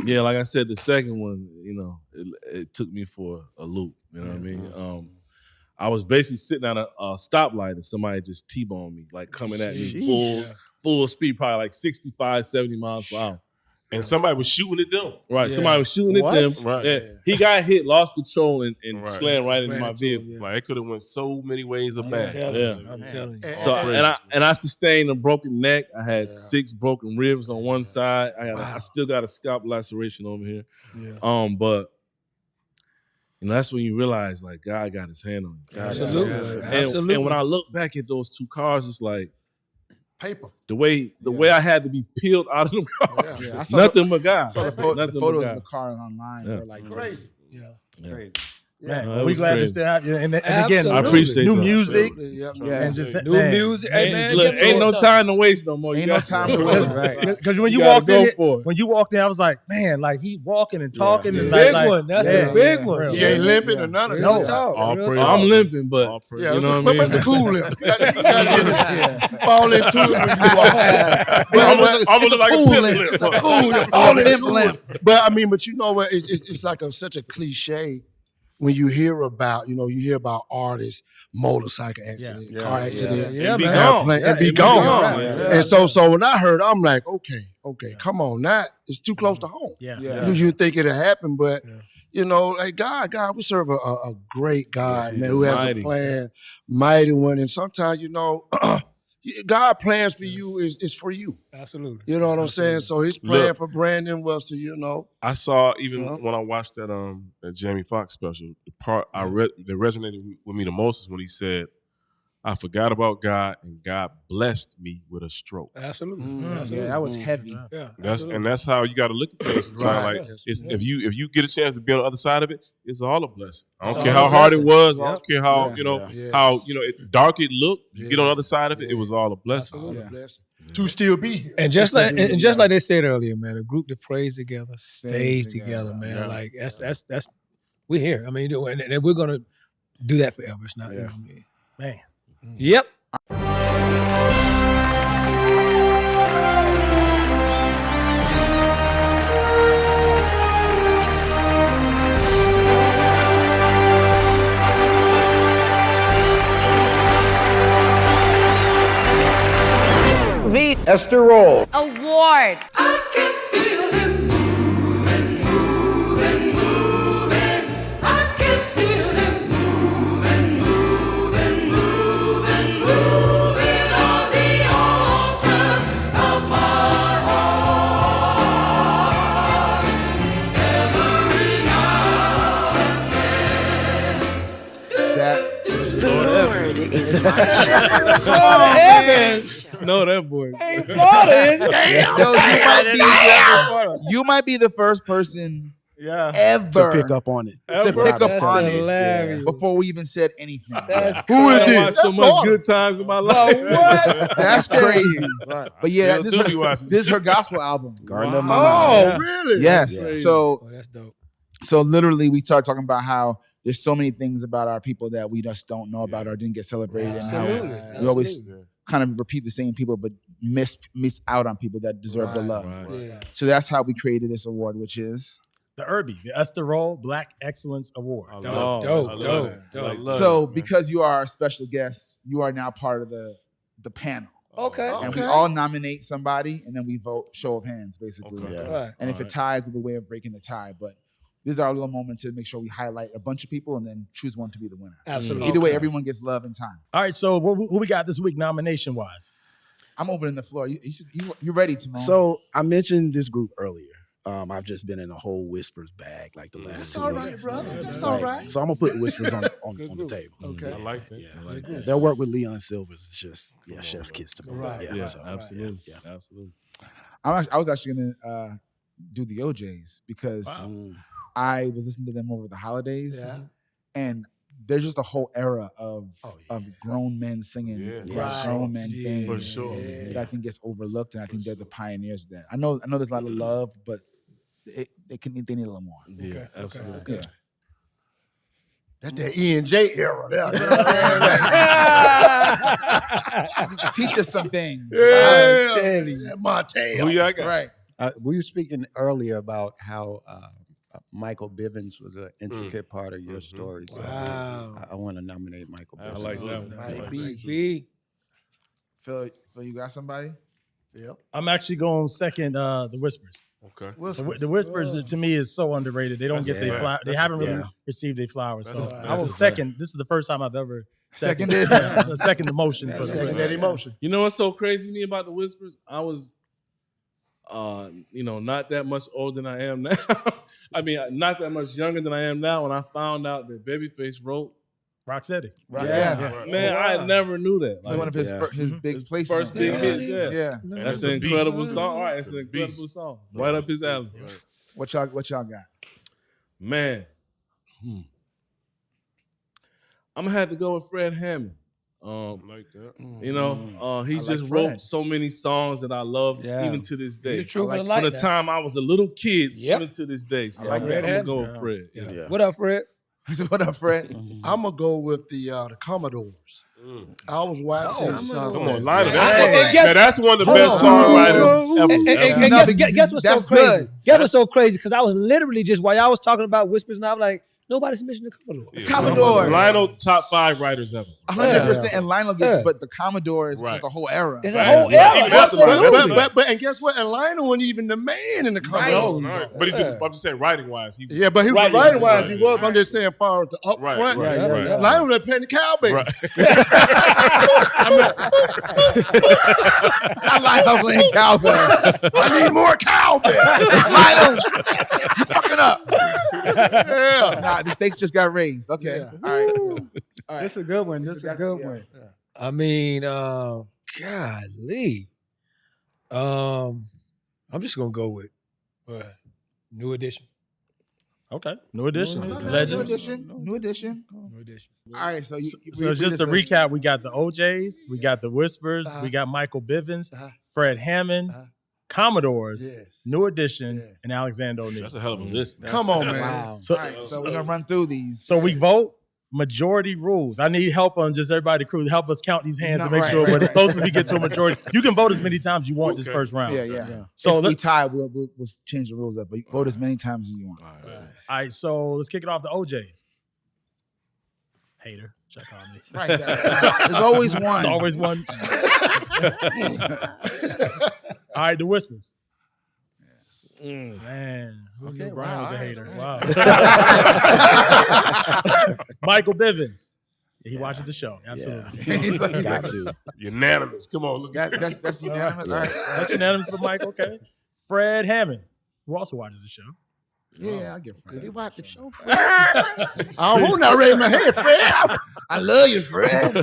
Yeah, like I said, the second one, you know, it took me for a loop. You know what I mean? I was basically sitting at a stoplight and somebody just T-boned me, like coming at me full speed, probably like 65, 70 miles per hour. And somebody was shooting at them. Right, somebody was shooting at them. Right. Yeah. He got hit, lost control, and slammed right into my vehicle. Like, it could have went so many ways of bad. I'm telling you. So I sustained a broken neck. I had 6 broken ribs on one side. I still got a scalp laceration over here. But you know, that's when you realize like God got His hand on you. Absolutely. And when I look back at those 2 cars, it's like paper. The way I had to be peeled out of them cars. Nothing but God. I saw the photos of the car online. They're like crazy. Crazy. Man, we glad to still have you. And again, I appreciate new that. music. And just, new music. Hey, man, look, ain't no time to waste no more. Ain't no time to waste. Because when you walked in, I was like, man, like he walking and talking. And big one. That's the big one. You ain't limping or none of that. I'm limping, but you know what I mean? It's a cool limp. You gotta fall into it when you walk. Almost like a limp. It's a cool limp. But I mean, but you know what? It's like such a cliche. When you hear about artists, motorcycle accident, car accident, and be gone. And so when I heard, I'm like, okay, come on, now it's too close to home. You think it'll happen, but you know, like God, we serve a great God, man, who has a plan, mighty one, and sometimes you know. God plans for you is for you. Absolutely. You know what I'm saying? So His plan for Brandon was to, you know. I saw when I watched that Jamie Foxx special, the part I read that resonated with me the most is when he said, I forgot about God and God blessed me with a stroke. Absolutely. Yeah, that was heavy. That's how you got to look at things sometimes. Like if you get a chance to be on the other side of it, it's all a blessing. I don't care how hard it was. I don't care how how dark it looked. You get on the other side of it, it was all a blessing. To still be here. And just like they said earlier, man, a group that prays together stays together, man. Yeah. Like that's we're here. I mean, and we're gonna do that forever. It's not man. Yep. The Esther Roll Award. I can feel him moving, moving, moving. I can feel him moving, moving, moving, moving on the No, that boy. Ain't Florida, is it? Damn. Yo, you might be the first person ever to pick up on it. Hilarious. Before we even said anything. That's Who is this? I watched so much Good Times in my life. What? That's crazy. But yeah, Still this do be watching. is her gospel album. Garden of my mind. Really? Yes. So that's dope. So literally, we started talking about how there's so many things about our people that we just don't know about or didn't get celebrated, and how we always kind of repeat the same people, but miss out on people that deserve the love. So that's how we created this award, which is the Irby, the Esther Roll Black Excellence Award. Dope. So because you are our special guest, you are now part of the panel. Okay. And we all nominate somebody, and then we vote, show of hands, basically. Okay. Yeah. And if it ties, we have a way of breaking the tie, but. This is our little moment to make sure we highlight a bunch of people and then choose one to be the winner. Absolutely. Either way, everyone gets love and time. All right, so who we got this week nomination-wise? I'm opening the floor. You ready, Timon? So I mentioned this group earlier. I've just been in a whole Whispers bag like the last 2 weeks. All right, brother. That's all right. So I'm gonna put Whispers on the table. Okay. I like that. Their work with Leon Silvers is just chef's kiss to me. Right. Absolutely. Absolutely. I was actually gonna do the OJs because I was listening to them over the holidays, and there's just a whole era of grown men singing, grown men things for sure. that I think gets overlooked, and I think they're the pioneers of that. I know there's a lot of love, but they need a little more. Yeah, absolutely. Yeah. That's that E&J era there. You know what I'm saying? Teach us some things. Yeah. Montana. Who y'all got? Right. We were speaking earlier about how Michael Bivins was an intricate part of your story. So Wow. I want to nominate Michael Bivins. I like that one. B. Phil, you got somebody? Yep. I'm actually going second, the Whispers. Okay. The Whispers to me is so underrated. They don't get their flowers. They haven't really received their flowers. So I was second. This is the first time I've ever seconded the motion. For Second that emotion. You know what's so crazy to me about the Whispers? I was, not that much older than I am now. I mean, not that much younger than I am now when I found out that Babyface wrote Rocksteady. Right. Yeah. Man, I never knew that. So one of his big placements. First big hits, Yeah. That's an incredible song. All right, it's an incredible song. Right up his alley. What y'all got? Man. I'm gonna have to go with Fred Hammond. Like that. He just wrote so many songs that I love even to this day. The truth From like the that. time I was a little kid, even to this day. So like I'm that. gonna go with Fred. Yeah. What up, Fred? What up, Fred? I'm gonna go with the Commodores. I was watching something. Come on, Lionel. guess- That's one of the best songwriters ever. And guess what's so That's crazy? good. Guess what's so crazy? Because I was literally just while y'all was talking about Whispers, and I was like, nobody's mentioning the Commodore. Commodore. Lionel, top 5 writers ever. 100%. And Lionel gets, but the Commodores is the whole era. It's a whole era. But and guess what? And Lionel wasn't even the man in the Commodores. Right. But I'm just saying, writing wise, he Yeah, but he was writing wise. He was. I'm just saying, far as the up Right, front, right. Lionel was playing the cowbell. Right. I Lionel playing cowbell. I need more cowbell. Lionel, you fucking up. Yeah. Nah, the stakes just got raised. Okay. Yeah. All right. This is a good one. This is a good one. I mean, golly. I'm just gonna go with New Edition. Okay. New Edition. New Legends. edition. New edition. All right. So Just to recap, we got the OJs, we got the Whispers, we got Michael Bivins, Fred Hammond, Commodores, New Edition, and Alexander O'Neal. That's a hell of a list, man. Come on, man. Wow. All right. So we're gonna run through these. So we vote majority rules. I need help on just everybody crew to help us count these hands to make sure we're as close as we get to a majority. You can vote as many times you want this first round. Yeah. So if we tie, we'll change the rules up. But vote as many times as you want. All right, so let's kick it off the OJs. Hater. Check on me. Right. There's always one. There's always one. All right, the Whispers. Man, Okay, Brian was a wow. hater. Wow. Michael Bivins. He watches the show. Absolutely. He's like, Got to. Unanimous. Come on. Look. That's unanimous. All right. That's unanimous for Michael, okay. Fred Hammond, who also watches the show. Yeah, I get Fred. Did he watch the show, Fred? I don't want to raise my hand, Fred. I love you, Fred.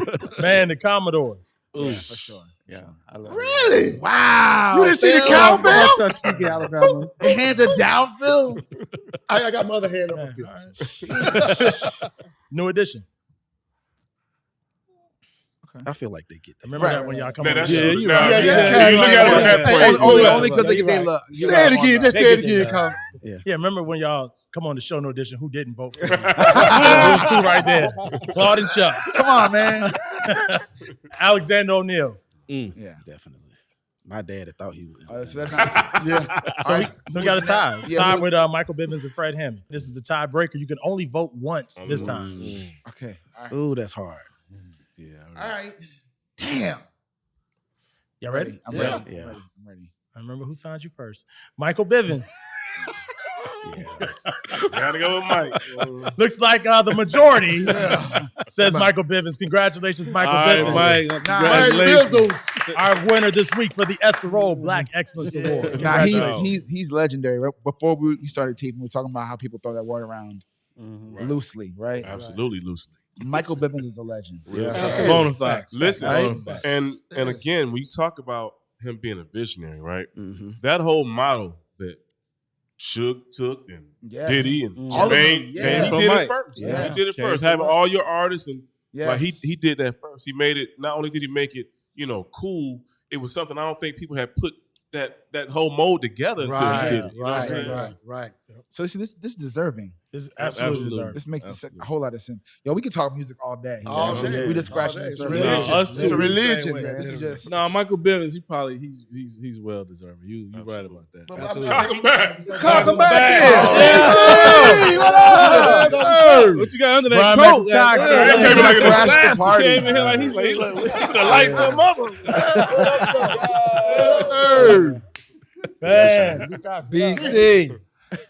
Man, the Commodores. Yeah, for sure. Yeah, I love Really? Wow. You didn't see the Phil. cowbell? Tuskegee, Alabama. Your hands are down, Phil. I got my other hand up. New Edition. I feel like they get that. Remember that when y'all come Man, on the that's show? true. you Nah, right. you Yeah, look at it from that point. Only because they look. Say it again. Just say it again, Kyle. Yeah, remember when y'all come on the show, No Edition, who didn't vote for you? Those two right there. Claude and Chuck. Come on, man. Alexander O'Neal. Yeah, Definitely. My dad had thought he was. So that's not, yeah. So we got a tie. Yeah, Tie with Michael Bivins and Fred Hammond. This is the tiebreaker. You can only vote once this time. Okay. All right. Ooh, that's hard. Yeah. All right. Damn. Y'all ready? I'm Yeah. ready. Yeah. I'm ready. I remember who signed you first. Michael Bivins. Gotta go with Mike. Looks like the majority says Michael Bivins. Congratulations, Michael Bivins. Mike, congratulations. Our winner this week for the Esther Roll Black Excellence Award. Nah, he's legendary. Right? Before we started taping, we were talking about how people throw that word around loosely, right? Absolutely loosely. Michael Bivins is a legend. Bonafide. Listen, Right? and again, when you talk about him being a visionary, right? That whole model that Suge took and Diddy and Jermaine, Yeah. he did it first. Yeah. He did it Came first. from Having Mike. all your artists and Yeah. like he did that first. He made it. Not only did he make it, cool. It was something I don't think people had put that whole mold together until he did it. You know what I'm saying? Right. So see, this is deserving. This is absolutely deserved. This makes a whole lot of sense. Yo, we can talk music all day. All day. We just scratching All the day. surface. Religion. Us It's too. a religion, Same way. man. This is just No, Michael Bivins, he's well deserving. You right about that. Absolutely. Cock him back. Cock him back Hey, in. What up? Yes, What you got under that Brian coat? Michael Cox. He came in like an Scratch the assassin. party. Came in here like he's to light some up. Man. BC.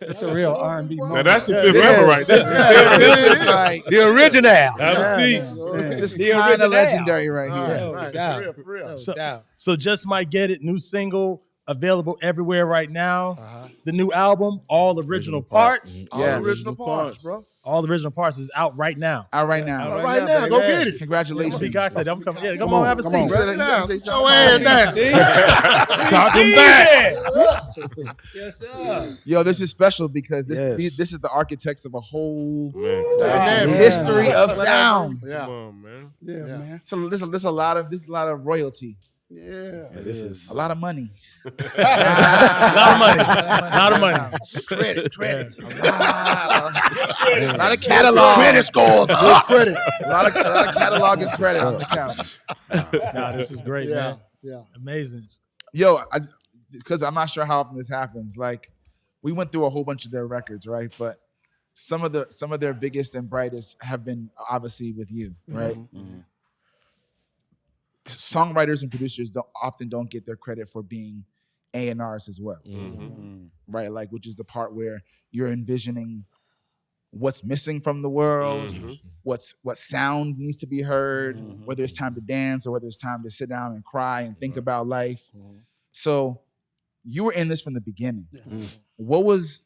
It's a real R&B Now moment. that's the fifth member right there. This is like The original. Have a seat. this is The kind of original. legendary right here. No doubt. For real. So Just Might Get It, new single, available everywhere right now. The new album, all original parts. All Yes. original parts, bro. All original parts is out right now. Out right now. Out Right now, go get it. Congratulations. See, God said, I'm coming. Yeah, come on, have a seat. Sit down. Sit your ass down. Cock him back. Yes, sir. Yo, this is special because this Yes. this is the architects of a whole Man, history of sound. Yeah. come on, man. Yeah, man. So this is a lot of royalty, Yeah. This is a lot of money. A lot of money. A lot of money. Credit. A lot of catalog. Credit scores. Credit. A lot of catalog and credit on the couch. Nah, this is great, man. Yeah. Amazing. Yo, because I'm not sure how often this happens. Like, we went through a whole bunch of their records, right? But some of their biggest and brightest have been obviously with you, right? Songwriters and producers often don't get their credit for being A&Rs as well, right? Like, which is the part where you're envisioning what's missing from the world, what sound needs to be heard, whether it's time to dance or whether it's time to sit down and cry and think about life. So you were in this from the beginning. What was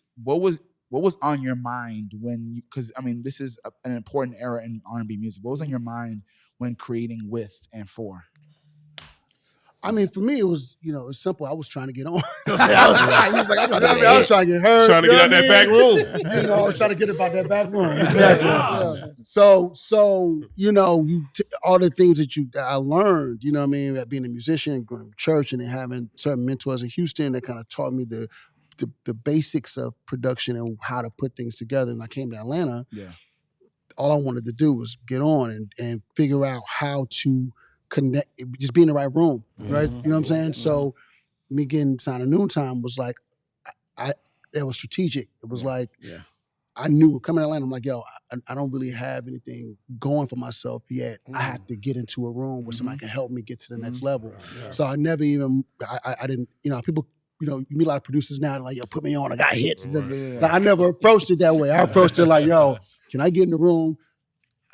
on your mind when you? Because I mean, this is an important era in R&B music. What was on your mind when creating with and for? I mean, for me, it was, it was simple. I was trying to get on. He's like, I was trying to get heard. Trying to get out that back room. I was trying to get about that back room. Exactly. Yeah. So all the things that I learned, at being a musician, going to church, and then having certain mentors in Houston that kind of taught me the basics of production and how to put things together. And I came to Atlanta. Yeah. All I wanted to do was get on and figure out how to connect, just be in the right room, right? You know what I'm saying? So me getting signed to Noontime was like, it was strategic. It was like, I knew coming to Atlanta, I'm like, yo, I don't really have anything going for myself yet. I have to get into a room where somebody can help me get to the next level. So I never even, I didn't, people, you meet a lot of producers now, they're like, yo, put me on, I got hits. Like, I never approached it that way. I approached it like, yo, can I get in the room?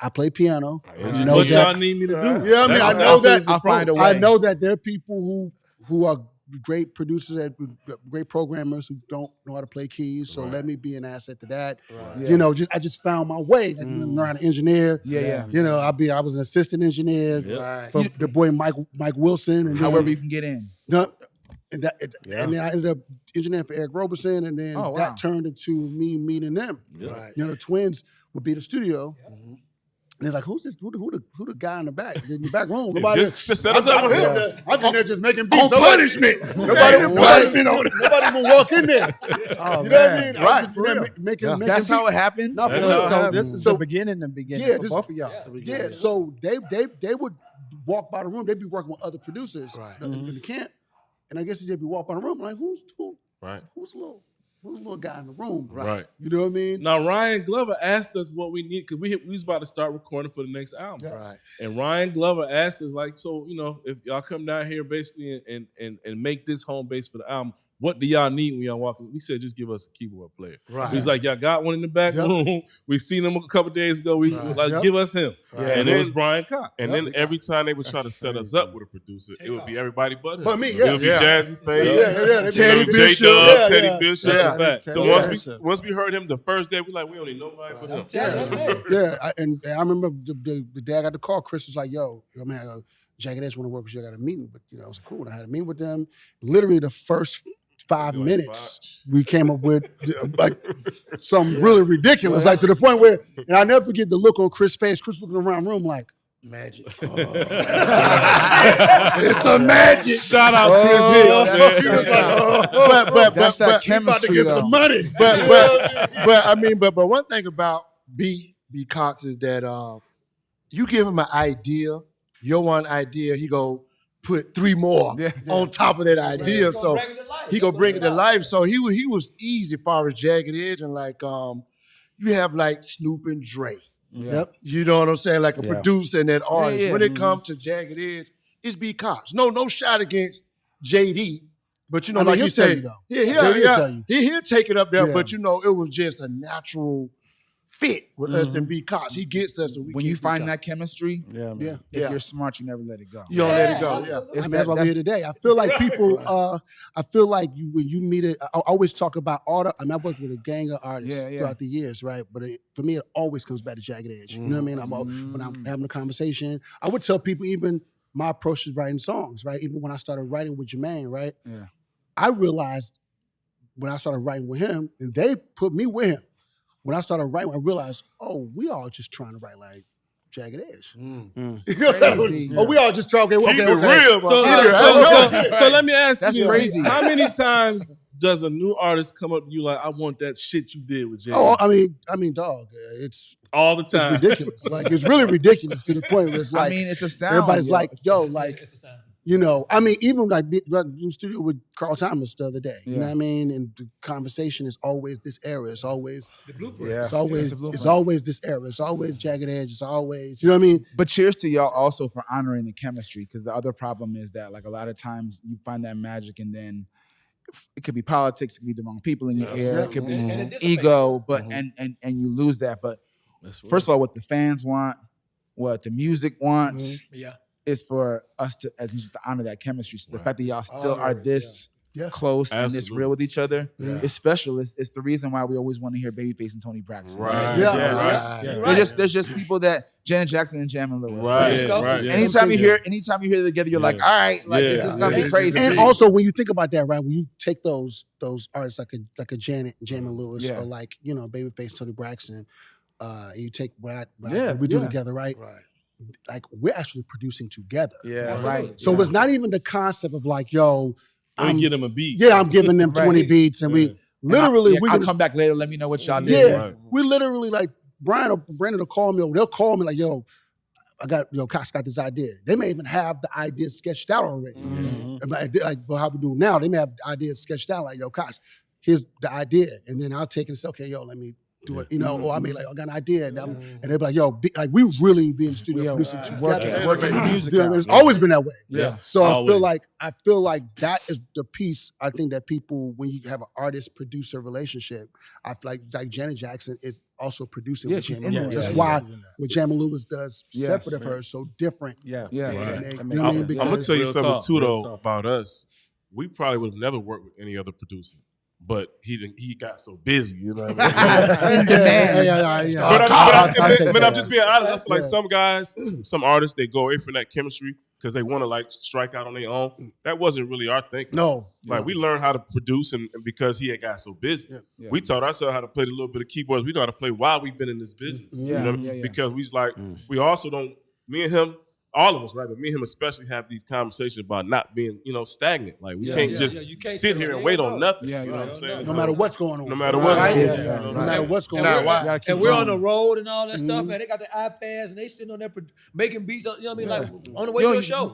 I play piano. What y'all need me to do? Yeah, I mean, I know that. I'll find a way. I know that there are people who are great producers, great programmers who don't know how to play keys. So let me be an asset to that. Right. You know, I just found my way. Like, learn how to engineer. Yeah. You know, I was an assistant engineer for the boy Mike Wilson. And however you can get in. And then I ended up engineering for Eric Roberson, and then that turned into me meeting them. Right. You know, the twins would be in the studio. And it's like, who's this? Who the guy in the back? In the back room. Nobody. Just set us up with him. I'm in there just making beats. On punishment. Nobody will walk in there. Oh, you know what I mean? Right. I'm just making That's how it happened. No, So this is the beginning for both of y'all. Yeah. So they would walk by the room. They'd be working with other producers in the camp, and I guess they'd be walking by the room like, who's the little guy in the room? Right. You know what I mean? Now Ryan Glover asked us what we need because we was about to start recording for the next album. Yeah. Right. And Ryan Glover asked us like, so if y'all come down here basically and make this home base for the album, what do y'all need when y'all walk in? We said just give us a keyboard player. Right. He's like, y'all got one in the back room. We seen him a couple days ago. We give us him. Right. And it was Brian Cox. And then every time they would try to set us up with a producer, it would be everybody but him. But me, It would be Jazzy Faye, Teddy J Dub, Teddy Bishop. That's a fact. So once we heard him the first day, we like, we don't need nobody but him. And I remember the day I got the call, Chris was like, yo, man, Jagged Edge want to work with you. I got a meeting. But, I was like, cool. And I had a meeting with them. Literally the first 5 minutes, we came up with like something really ridiculous, like to the point where, and I'll never forget the look on Chris' face. Chris looking around the room like, magic. It's some magic. Shout out Chris Hill. But That's that he about to chemistry, get though. some money. But one thing about B Cox is that you give him an idea, your one idea, he go put 3 more on top of that idea. So he gonna bring it to life. So he was easy as far as Jagged Edge, and like you have like Snoop and Dre. Yep. You know what I'm saying? Like a producer and that artist. yeah. When it comes to Jagged Edge, it's B Cox. No shot against JD. But I mean, like he'll you tell said, you, though. he'll tell you. He'll take it up there. Yeah. But it was just a natural fit with us and B Cox. He gets us. And we When keep you B find Cox. that chemistry, if you're smart, you never let it go. You don't let it go. Yeah. That's why we're here today. I feel like people, I feel like when you meet it, I always talk about all the, I've worked with a gang of artists throughout the years, right? But for me, it always comes back to Jagged Edge. You know what I mean? When I'm having a conversation, I would tell people even my approach is writing songs, right? Even when I started writing with Jermaine, right? Yeah. I realized when I started writing with him, and they put me with him. When I started writing, I realized, we all just trying to write like Jagged Edge. We all just trying. Okay. Real, So let me ask That's you, crazy. how many times does a new artist come up to you like, I want that shit you did with Jay? I mean, dog, it's all the time. It's ridiculous. Like, it's really ridiculous to the point where it's like, it's a sound. everybody's yo. like, yo, like, even like in the studio with Carl Thomas the other day, you know what I mean? And the conversation is always this era. It's always the blueprint. It's always this era. It's always Jagged Edge. It's always, you know what I mean? But cheers to y'all also for honoring the chemistry, because the other problem is that like a lot of times you find that magic and then it could be politics, it could be the wrong people in your ear, it could be ego, but and you lose that. But first of all, what the fans want, what the music wants, is for us to, as music, to honor that chemistry. So the fact that y'all still are this close and this real with each other is special. It's the reason why we always want to hear Babyface and Tony Braxton. There's just people that Janet Jackson and Jam and Lewis. Anytime you hear them together, you're like, all right, like is this gonna be crazy? And also when you think about that, right? When you take those artists like a Janet and Jam and Lewis, or like Babyface, Tony Braxton, you take what we do together, right? Like we're actually producing together. So it's not even the concept of like, yo, I'm giving them a beat. Yeah, I'm giving them 20 beats, and we literally I'll come back later. Let me know what y'all did. We literally like Brandon will call me, or they'll call me like, yo, Cox got this idea. They may even have the idea sketched out already. Like how we do now, they may have the idea sketched out. Like, yo, Cox, here's the idea, and then I'll take it and say, okay, yo, let me do it, or I mean, like, I got an idea, and they'll be like, yo, we really be in the studio producing together. Working music. It's always been that way. So always. I feel like that is the piece, I think, that people, when you have an artist-producer relationship, I feel like Janet Jackson is also producing with Jam and Lewis. That's why what Jam and Lewis does separate of her is so different. I'm going to tell you something, too, though, about us. we probably would have never worked with any other producer. But he got so busy, you know what I mean? In demand. But I'm just being honest. I feel like some guys, some artists, they go away from that chemistry because they want to like strike out on their own. That wasn't really our thinking. No. Like we learned how to produce and because he had got so busy. We taught ourselves how to play a little bit of keyboards. We know how to play while we've been in this business. You know? Because we was like, we also don't, me and him, all of us, right? But me and him especially have these conversations about not being, stagnant. Like we can't just sit here and wait on nothing. You know what I'm saying? No matter what's going on. No matter what. No matter what's going on. And we're on the road and all that stuff, man. They got their iPads and they sitting on there making beats, you know what I mean? Like on the way to a show.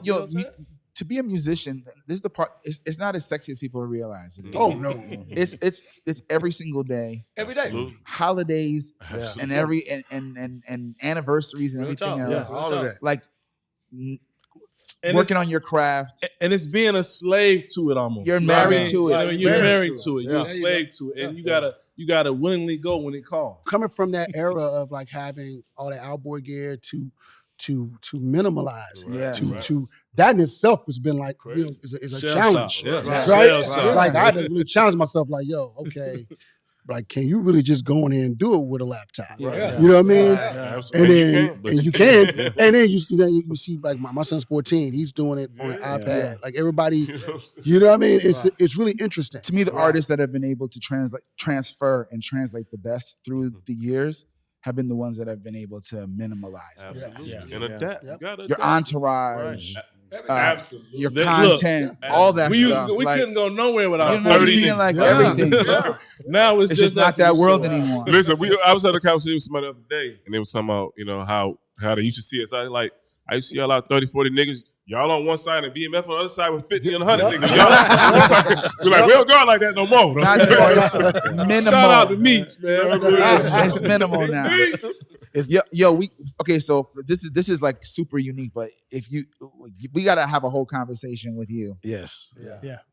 To be a musician, this is the part. It's not as sexy as people realize. Oh no, it's every single day, every day, holidays, and every and anniversaries and everything else. All of that. Like working on your craft, and it's being a slave to it almost. You're married to it. I mean, you're married to it. You're a slave to it, and you gotta willingly go when it calls. Coming from that era of like having all that outboard gear to minimalize, to that in itself has been like is a challenge, right? Like I had to really challenge myself, like okay. Like, can you really just go in there and do it with a laptop? Right. You know what I mean? And you can. And then you see, like, my son's 14. He's doing it on an iPad. Like, everybody, you know what I mean? It's really interesting. To me, the artists that have been able to transfer and translate the best through the years have been the ones that have been able to minimalize the best. And adapt. Your entourage. Absolutely. Your content, all that stuff. We couldn't go nowhere without 30. Like everything. Now it's just not that world anymore. Listen, I was having a conversation with somebody the other day, and they was talking about, how they used to see us. I used to see y'all out 30, 40 niggas. Y'all on one side and BMF on the other side with 50 and 100 niggas. We're like, we don't go like that no more. Not anymore. It's minimal. Shout out to Meats, man. It's minimal now. So this is like super unique, but we gotta have a whole conversation with you. Yes.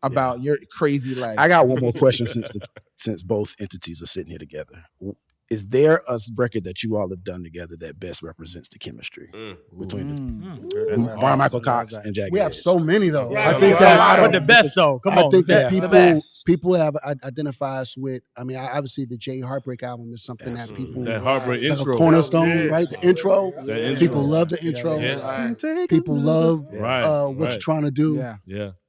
About your crazy life. I got one more question since both entities are sitting here together. Is there a record that you all have done together that best represents the chemistry between Brian Michael Cox and Jagged Edge? We have so many though. I think that, but the best though. Come on. I think that people have identified us with. I mean, obviously the Jay Heartbreak album is something that people that Heartbreak it's intro, like a cornerstone, right? The intro. People love the intro. People love what you're trying to do.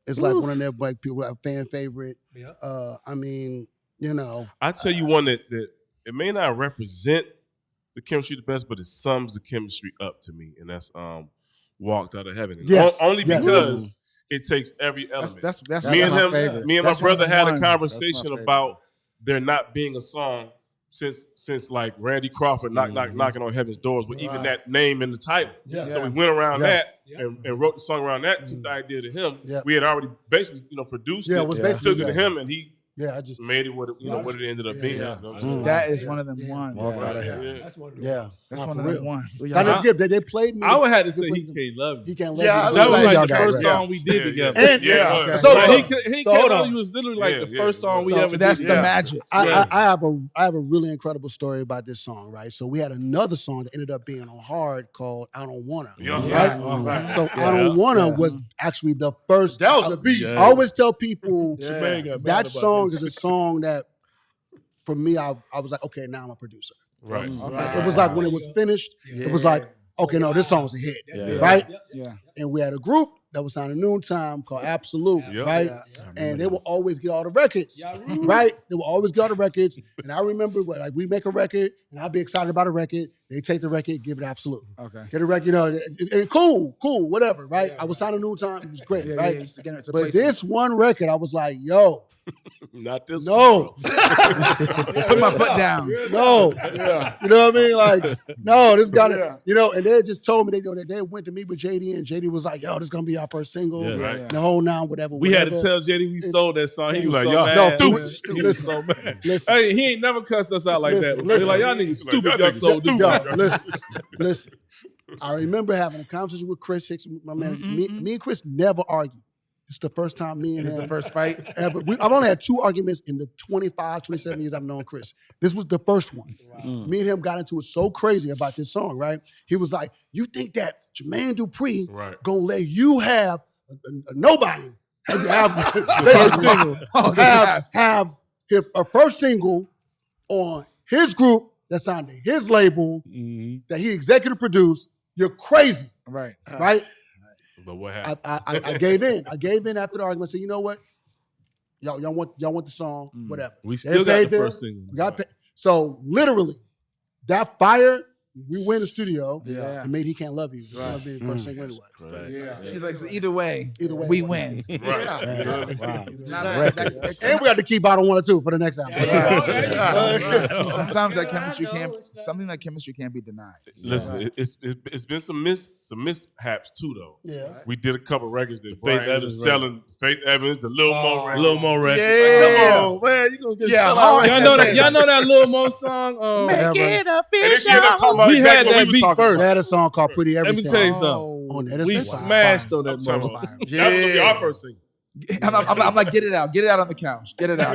It's like one of their like people fan favorite. I mean, I tell you one that it may not represent the chemistry the best, but it sums the chemistry up to me, and that's Walked Out of Heaven. Only because it takes every element. That's me and him. favorite. Me and my brother had a conversation about there not being a song since like Randy Crawford knocking on Heaven's Doors with even that name in the title. So we went around that and wrote the song around that. Took the idea to him. We had already basically produced it. Took it to him, and he. I just made it what it ended up being. That is one of them ones. That's one of them ones. They played me. I would have to say He Can't Love You. He Can't Love You. That was like the first song we did together. He Can't Love You was literally like the first song we ever did. That's the magic. I have a really incredible story about this song, right? So we had another song that ended up being on Hard called I Don't Wanna. Right? So I Don't Wanna was actually the first. That was a beast. I always tell people that song is a song that, for me, I was like, okay, now I'm a producer. Right. It was like when it was finished, it was like, okay, no, this song's a hit, right? And we had a group that was on a noontime called Absolute, right? And they will always get all the records, right? They will always get all the records. And I remember, like, we make a record, and I'll be excited about a record. They take the record, give it Absolute. Okay. Get a record, cool, whatever, right? I was signed a noontime, it was great, right? But this one record, I was like, yo. Not this one. Put my foot down. No. You know what I mean? Like, no, this gotta, and they just told me they went to meet with JD, and JD was like, yo, this is gonna be our first single. The whole nine, whatever. We had to tell JD we sold that song. He was like, y'all stupid. He was so mad. Hey, he ain't never cussed us out like that. They're like, y'all niggas stupid. Y'all sold this song. Listen. I remember having a conversation with Chris Hicks, my manager. Me and Chris never argued. It's the first time me and him. The first fight ever. I've only had 2 arguments in the 25, 27 years I've known Chris. This was the first one. Me and him got into it so crazy about this song, right? He was like, you think that Jermaine Dupri gonna let you have a nobody first single. Have his first single on his group that signed to his label that he executive produced. You're crazy, right? But what happened? I gave in. I gave in after the argument. I said, you know what? Y'all want the song, whatever. We still got the first single. We got paid. So literally, that fire. We went in the studio and made He Can't Love You. That was the first single anyway. He's like, so either way, we win. Right. And we got to keep out on 1 or 2 for the next album. Sometimes that chemistry can't be denied. Listen, it's been some mishaps too though. Yeah. We did a couple records that Faith Brian Evans was selling. Faith Evans, the Lil Mo record. Lil Mo record. Yeah. Come on, man, you gonna get Y'all know that Lil Mo song? And then she ended up talking about We had exactly what that we was beat talking first. We had a song called Pretty Everything. Let me tell you something. On that. We smashed on that about. motherfucker. That was gonna be our first single. I'm like, get it out on the couch, get it out.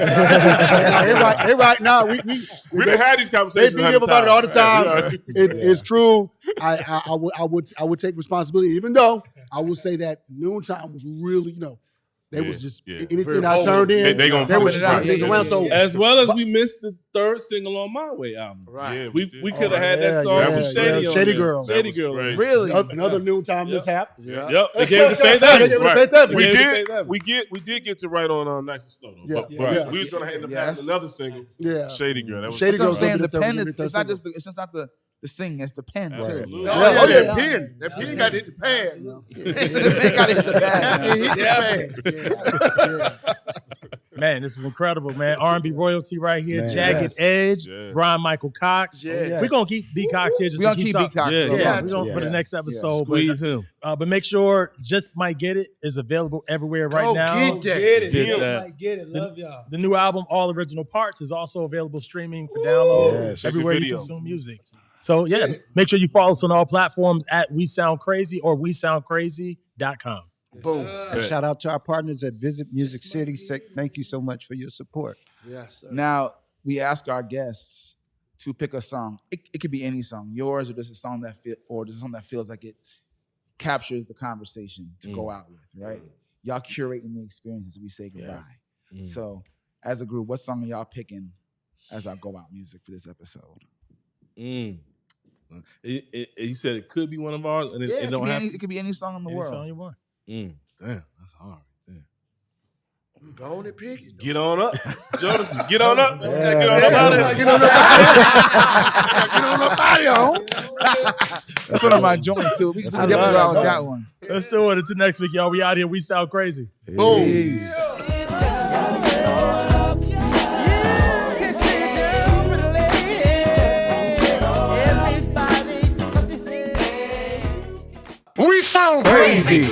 Hey, right now we done had these conversations. They beat him about it all the time. It's true. I would take responsibility, even though I would say that Noontime was really, they was just anything I turned in. They gonna was put it out. just around. So As well as we missed the third single on My Way album. Right. Yeah, we could have had that song with Shady on Shady there. Girl. Shady Girl. Really? Another Noontime mishap. Yep. They gave it to Faith Evans. We did get to write on Nice and Slow though. But we was gonna end up having another single. Yeah. Shady Girl. That was Shady That's what I'm Girl. saying. The pen is it's just not the singing, it's the pen too. Absolutely. That pen. That pen got to hit the pad. The pen got to hit the pad. Man, this is incredible, man. R&B royalty right here. Man, Jagged Edge, Yeah. Brian Michael Cox. Yeah. We're going to keep B. Cox here just We to gonna keep keep talking. B. Cox. Yeah, we're going for the next episode. Squeeze him. But make sure Just Might Get It is available everywhere right now. Get that. Get that. Get it. Love y'all. The new album, All Original Parts, is also available streaming for download Yes. everywhere you Video. consume music. So, make sure you follow us on all platforms at We Sound Crazy or WeSoundCrazy.com. Boom. And shout out to our partners at Visit Music City. Thank you so much for your support. Yes, sir. Now we ask our guests to pick a song. It could be any song, yours or just a song that feels like it captures the conversation to go out with, right? Y'all curating the experience as we say goodbye. So, as a group, what song are y'all picking as our go out music for this episode? You said it could be one of ours, and it don't have. It could be any song in the world. Song you want. Damn, that's hard. Damn. Go on and pick it. Get on up, Jonas. Get on up. Get on up out of here. Get on up out of here. That's one of my joints too. We can definitely ride with that one. Let's do it. Until next week, y'all. We out here. We sound crazy. Boom. We sound crazy.